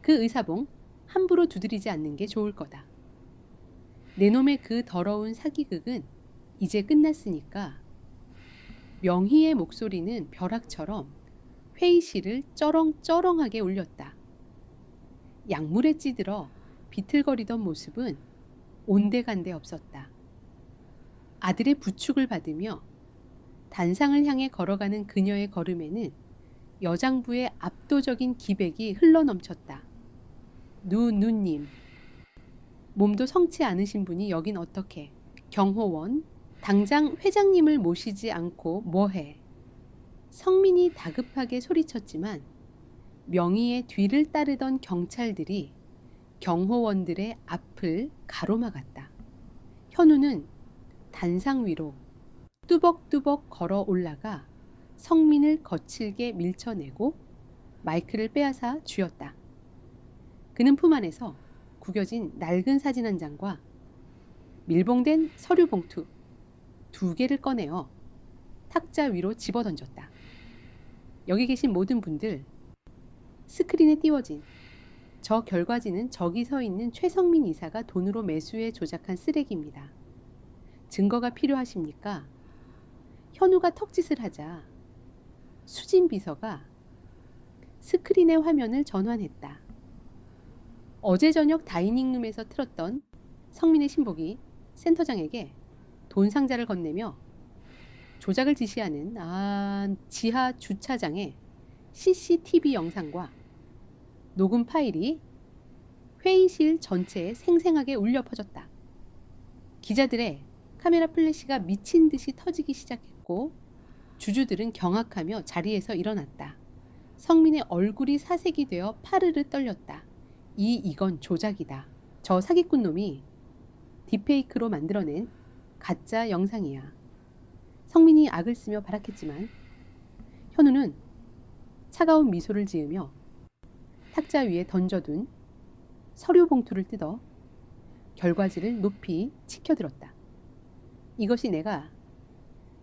그 의사봉 함부로 두드리지 않는 게 좋을 거다. 내놈의 그 더러운 사기극은 이제 끝났으니까. 명희의 목소리는 벼락처럼 회의실을 쩌렁쩌렁하게 울렸다. 약물에 찌들어 비틀거리던 모습은 온데간데 없었다. 아들의 부축을 받으며 단상을 향해 걸어가는 그녀의 걸음에는 여장부의 압도적인 기백이 흘러넘쳤다. 누님, 몸도 성치 않으신 분이 여긴 어떻게? 경호원, 당장 회장님을 모시지 않고 뭐해? 성민이 다급하게 소리쳤지만 명의의 뒤를 따르던 경찰들이 경호원들의 앞을 가로막았다. 현우는 단상 위로 뚜벅뚜벅 걸어 올라가 성민을 거칠게 밀쳐내고 마이크를 빼앗아 쥐었다. 그는 품 안에서 구겨진 낡은 사진 한 장과 밀봉된 서류 봉투 2개를 꺼내어 탁자 위로 집어던졌다. 여기 계신 모든 분들, 스크린에 띄워진 저 결과지는 저기 서 있는 최성민 이사가 돈으로 매수해 조작한 쓰레기입니다. 증거가 필요하십니까? 현우가 턱짓을 하자 수진 비서가 스크린의 화면을 전환했다. 어제 저녁 다이닝룸에서 틀었던 성민의 신복이 센터장에게 돈 상자를 건네며 조작을 지시하는 지하 주차장의 CCTV 영상과 녹음 파일이 회의실 전체에 생생하게 울려 퍼졌다. 기자들의 카메라 플래시가 미친 듯이 터지기 시작했고 주주들은 경악하며 자리에서 일어났다. 성민의 얼굴이 사색이 되어 파르르 떨렸다. 이건 조작이다. 저 사기꾼 놈이 딥페이크로 만들어낸 가짜 영상이야. 성민이 악을 쓰며 발악했지만 현우는 차가운 미소를 지으며 탁자 위에 던져둔 서류 봉투를 뜯어 결과지를 높이 치켜들었다. 이것이 내가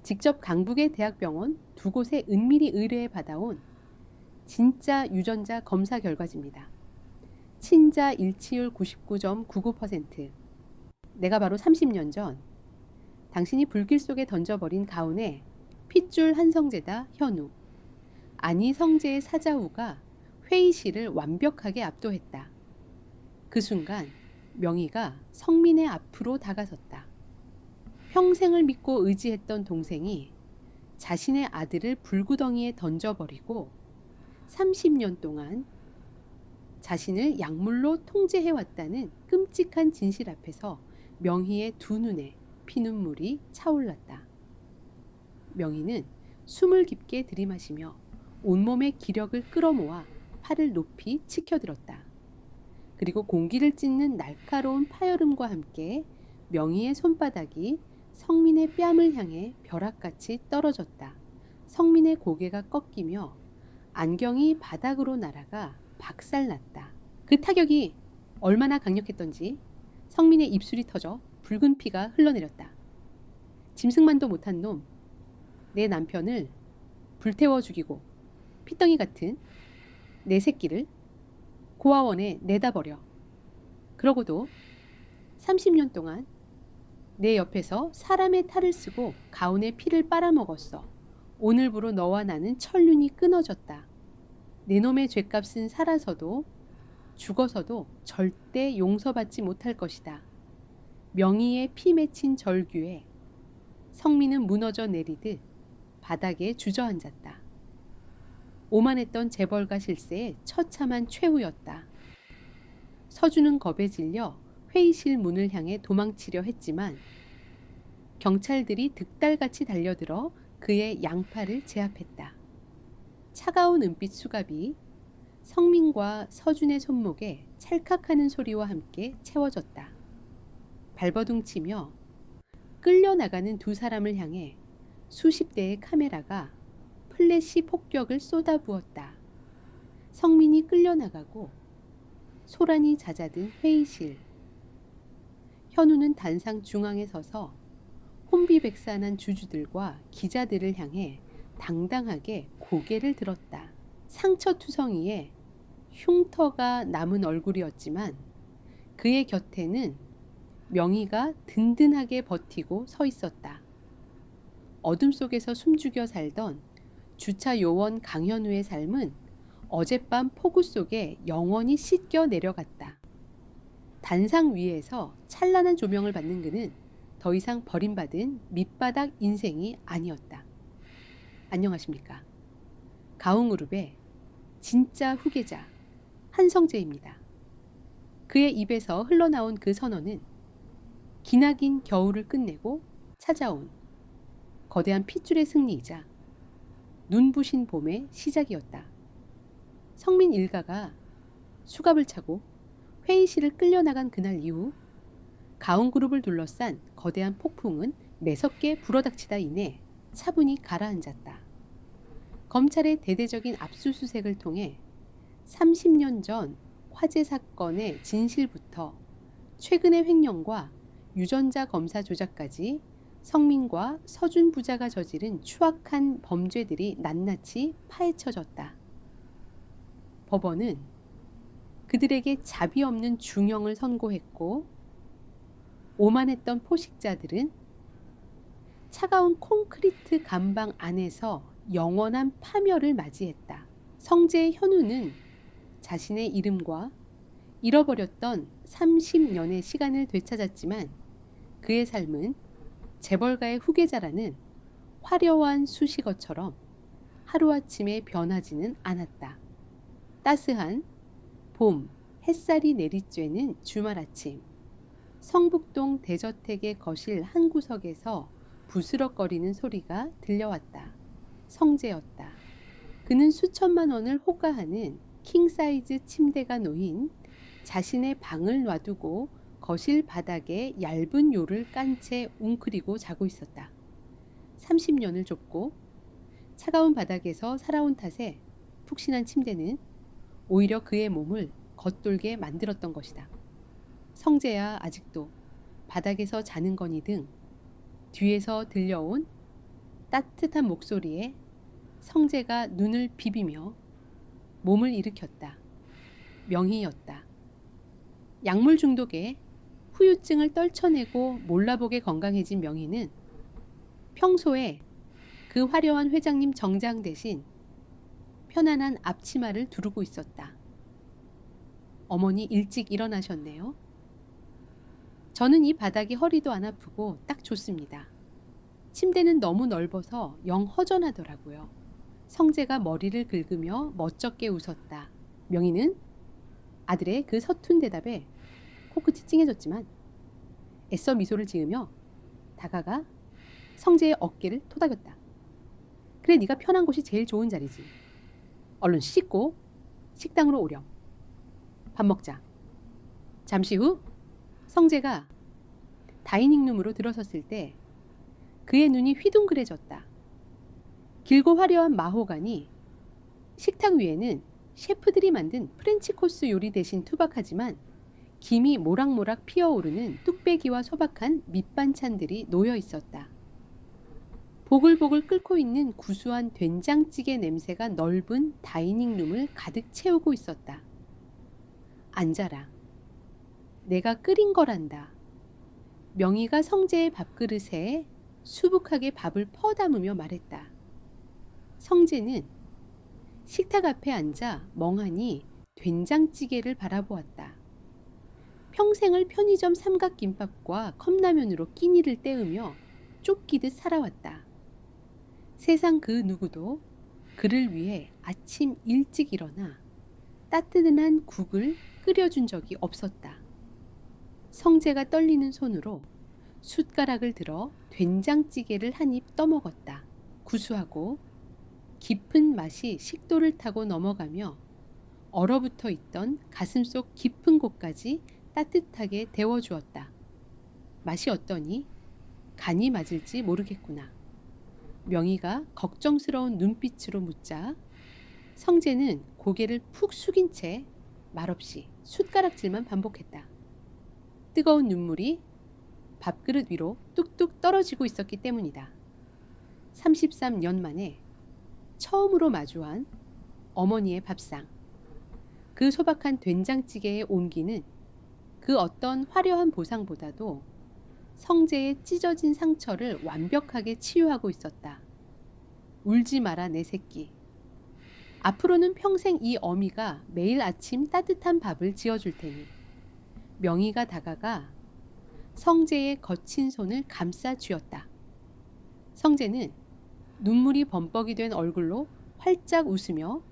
직접 강북의 대학병원 두 곳에 은밀히 의뢰해 받아온 진짜 유전자 검사 결과지입니다. 친자 일치율 99.99%. 내가 바로 30년 전 당신이 불길 속에 던져버린 가운에 핏줄 한성재다 현우, 아니 성재의 사자후가 회의실을 완벽하게 압도했다. 그 순간 명희가 성민의 앞으로 다가섰다. 평생을 믿고 의지했던 동생이 자신의 아들을 불구덩이에 던져버리고 30년 동안 자신을 약물로 통제해왔다는 끔찍한 진실 앞에서 명희의 두 눈에 피눈물이 차올랐다. 명희는 숨을 깊게 들이마시며 온몸의 기력을 끌어모아 팔을 높이 치켜들었다. 그리고 공기를 찢는 날카로운 파열음과 함께 명희의 손바닥이 성민의 뺨을 향해 벼락같이 떨어졌다. 성민의 고개가 꺾이며 안경이 바닥으로 날아가 박살났다. 그 타격이 얼마나 강력했던지 성민의 입술이 터져 붉은 피가 흘러내렸다. 짐승만도 못한 놈, 내 남편을 불태워 죽이고 피덩이 같은 내 새끼를 고아원에 내다 버려. 그러고도 30년 동안 내 옆에서 사람의 탈을 쓰고 가운의 피를 빨아먹었어. 오늘부로 너와 나는 천륜이 끊어졌다. 내 놈의 죗값은 살아서도 죽어서도 절대 용서받지 못할 것이다. 명희의 피 맺힌 절규에 성민은 무너져 내리듯 바닥에 주저앉았다. 오만했던 재벌가 실세의 처참한 최후였다. 서준은 겁에 질려 회의실 문을 향해 도망치려 했지만 경찰들이 득달같이 달려들어 그의 양팔을 제압했다. 차가운 은빛 수갑이 성민과 서준의 손목에 찰칵하는 소리와 함께 채워졌다. 발버둥 치며 끌려나가는 두 사람을 향해 수십 대의 카메라가 플래시 폭격을 쏟아부었다. 성민이 끌려나가고 소란이 잦아든 회의실. 현우는 단상 중앙에 서서 혼비백산한 주주들과 기자들을 향해 당당하게 고개를 들었다. 상처투성이에 흉터가 남은 얼굴이었지만 그의 곁에는 명희가 든든하게 버티고 서 있었다. 어둠 속에서 숨죽여 살던 주차 요원 강현우의 삶은 어젯밤 폭우 속에 영원히 씻겨 내려갔다. 단상 위에서 찬란한 조명을 받는 그는 더 이상 버림받은 밑바닥 인생이 아니었다. 안녕하십니까. 가흥그룹의 진짜 후계자 한성재입니다. 그의 입에서 흘러나온 그 선언은 기나긴 겨울을 끝내고 찾아온 거대한 핏줄의 승리이자 눈부신 봄의 시작이었다. 성민 일가가 수갑을 차고 회의실을 끌려나간 그날 이후 가흥그룹을 둘러싼 거대한 폭풍은 매섭게 불어닥치다 인해 차분히 가라앉았다. 검찰의 대대적인 압수수색을 통해 30년 전 화재 사건의 진실부터 최근의 횡령과 유전자 검사 조작까지 성민과 서준 부자가 저지른 추악한 범죄들이 낱낱이 파헤쳐졌다. 법원은 그들에게 자비 없는 중형을 선고했고 오만했던 포식자들은 차가운 콘크리트 감방 안에서 영원한 파멸을 맞이했다. 성재 현우는 자신의 이름과 잃어버렸던 30년의 시간을 되찾았지만 그의 삶은 재벌가의 후계자라는 화려한 수식어처럼 하루아침에 변하지는 않았다. 따스한 봄 햇살이 내리쬐는 주말 아침, 성북동 대저택의 거실 한 구석에서 부스럭거리는 소리가 들려왔다. 성재였다. 그는 수천만 원을 호가하는 킹사이즈 침대가 놓인 자신의 방을 놔두고 거실 바닥에 얇은 요를 깐 채 웅크리고 자고 있었다. 30년을 좁고 차가운 바닥에서 살아온 탓에 푹신한 침대는 오히려 그의 몸을 겉돌게 만들었던 것이다. 성재야 아직도 바닥에서 자는 거니 등 뒤에서 들려온 따뜻한 목소리에 성재가 눈을 비비며 몸을 일으켰다. 명희였다. 약물 중독에 후유증을 떨쳐내고 몰라보게 건강해진 명희는 평소에 그 화려한 회장님 정장 대신 편안한 앞치마를 두르고 있었다. 어머니 일찍 일어나셨네요. 저는 이 바닥이 허리도 안 아프고 딱 좋습니다. 침대는 너무 넓어서 영 허전하더라고요. 성재가 머리를 긁으며 멋쩍게 웃었다. 명희는 아들의 그 서툰 대답에 코끝이 찡해졌지만 애써 미소를 지으며 다가가 성재의 어깨를 토닥였다. 그래, 네가 편한 곳이 제일 좋은 자리지. 얼른 씻고 식당으로 오렴. 밥 먹자. 잠시 후 성재가 다이닝룸으로 들어섰을 때 그의 눈이 휘둥그레졌다. 길고 화려한 마호가니 식탁 위에는 셰프들이 만든 프렌치 코스 요리 대신 투박하지만 김이 모락모락 피어오르는 뚝배기와 소박한 밑반찬들이 놓여 있었다. 보글보글 끓고 있는 구수한 된장찌개 냄새가 넓은 다이닝룸을 가득 채우고 있었다. 앉아라. 내가 끓인 거란다. 명희가 성재의 밥그릇에 수북하게 밥을 퍼담으며 말했다. 성재는 식탁 앞에 앉아 멍하니 된장찌개를 바라보았다. 평생을 편의점 삼각김밥과 컵라면으로 끼니를 때우며 쫓기듯 살아왔다. 세상 그 누구도 그를 위해 아침 일찍 일어나 따뜻한 국을 끓여준 적이 없었다. 성재가 떨리는 손으로 숟가락을 들어 된장찌개를 한 입 떠먹었다. 구수하고 깊은 맛이 식도를 타고 넘어가며 얼어붙어 있던 가슴속 깊은 곳까지 따뜻하게 데워주었다. 맛이 어떠니? 간이 맞을지 모르겠구나. 명희가 걱정스러운 눈빛으로 묻자 성재는 고개를 푹 숙인 채 말없이 숟가락질만 반복했다. 뜨거운 눈물이 밥그릇 위로 뚝뚝 떨어지고 있었기 때문이다. 33년 만에 처음으로 마주한 어머니의 밥상. 그 소박한 된장찌개의 온기는 그 어떤 화려한 보상보다도 성재의 찢어진 상처를 완벽하게 치유하고 있었다. 울지 마라 내 새끼. 앞으로는 평생 이 어미가 매일 아침 따뜻한 밥을 지어줄 테니. 명희가 다가가 성재의 거친 손을 감싸 쥐었다. 성재는 눈물이 범벅이 된 얼굴로 활짝 웃으며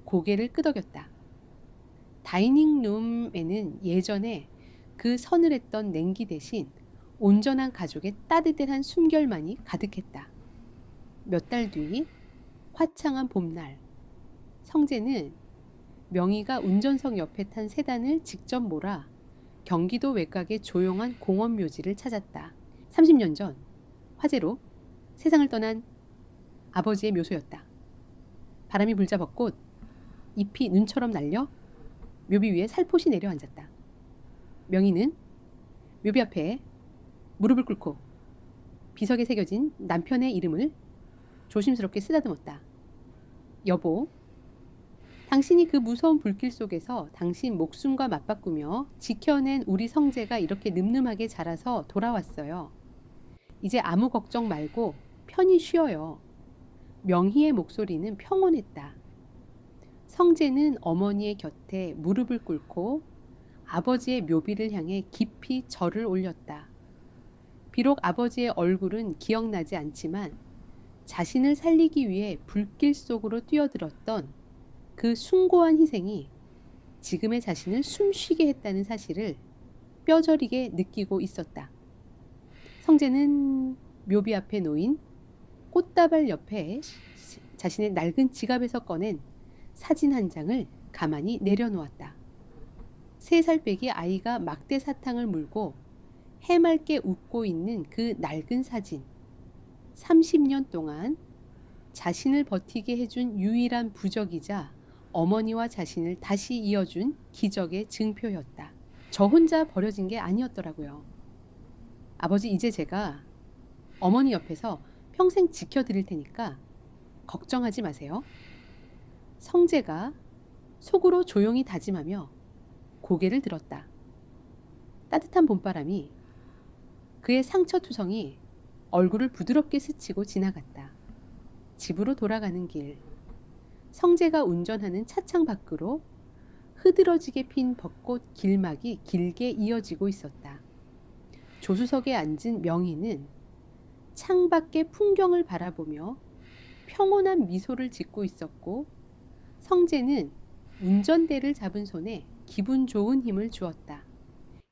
고개를 끄덕였다. 다이닝룸에는 예전에 그 서늘했던 냉기 대신 온전한 가족의 따뜻한 숨결만이 가득했다. 몇 달 뒤 화창한 봄날, 성재는 명희가 운전석 옆에 탄 세단을 직접 몰아 경기도 외곽의 조용한 공원 묘지를 찾았다. 30년 전 화재로 세상을 떠난 아버지의 묘소였다. 바람이 불자 벚꽃, 잎이 눈처럼 날려 묘비 위에 살포시 내려앉았다. 명희는 묘비 앞에 무릎을 꿇고 비석에 새겨진 남편의 이름을 조심스럽게 쓰다듬었다. 여보, 당신이 그 무서운 불길 속에서 당신 목숨과 맞바꾸며 지켜낸 우리 성재가 이렇게 늠름하게 자라서 돌아왔어요. 이제 아무 걱정 말고 편히 쉬어요. 명희의 목소리는 평온했다. 성재는 어머니의 곁에 무릎을 꿇고 아버지의 묘비를 향해 깊이 절을 올렸다. 비록 아버지의 얼굴은 기억나지 않지만 자신을 살리기 위해 불길 속으로 뛰어들었던 그 숭고한 희생이 지금의 자신을 숨쉬게 했다는 사실을 뼈저리게 느끼고 있었다. 성재는 묘비 앞에 놓인 꽃다발 옆에 자신의 낡은 지갑에서 꺼낸 사진 한 장을 가만히 내려놓았다. 3살 빼기 아이가 막대 사탕을 물고 해맑게 웃고 있는 그 낡은 사진. 30년 동안 자신을 버티게 해준 유일한 부적이자 어머니와 자신을 다시 이어준 기적의 증표였다. 저 혼자 버려진 게 아니었더라고요. 아버지, 이제 제가 어머니 옆에서 평생 지켜드릴 테니까 걱정하지 마세요. 성재가 속으로 조용히 다짐하며 고개를 들었다. 따뜻한 봄바람이 그의 상처투성이 얼굴을 부드럽게 스치고 지나갔다. 집으로 돌아가는 길, 성재가 운전하는 차창 밖으로 흐드러지게 핀 벚꽃 길막이 길게 이어지고 있었다. 조수석에 앉은 명희는 창밖의 풍경을 바라보며 평온한 미소를 짓고 있었고, 성재는 운전대를 잡은 손에 기분 좋은 힘을 주었다.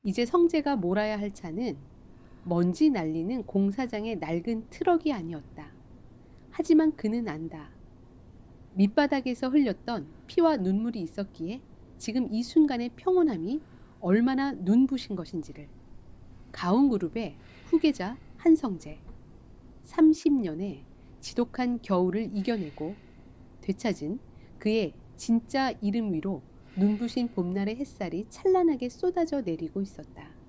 이제 성재가 몰아야 할 차는 먼지 날리는 공사장의 낡은 트럭이 아니었다. 하지만 그는 안다. 밑바닥에서 흘렸던 피와 눈물이 있었기에 지금 이 순간의 평온함이 얼마나 눈부신 것인지를. 가온그룹의 후계자 한성재. 30년의 지독한 겨울을 이겨내고 되찾은 그의 진짜 이름 위로 눈부신 봄날의 햇살이 찬란하게 쏟아져 내리고 있었다.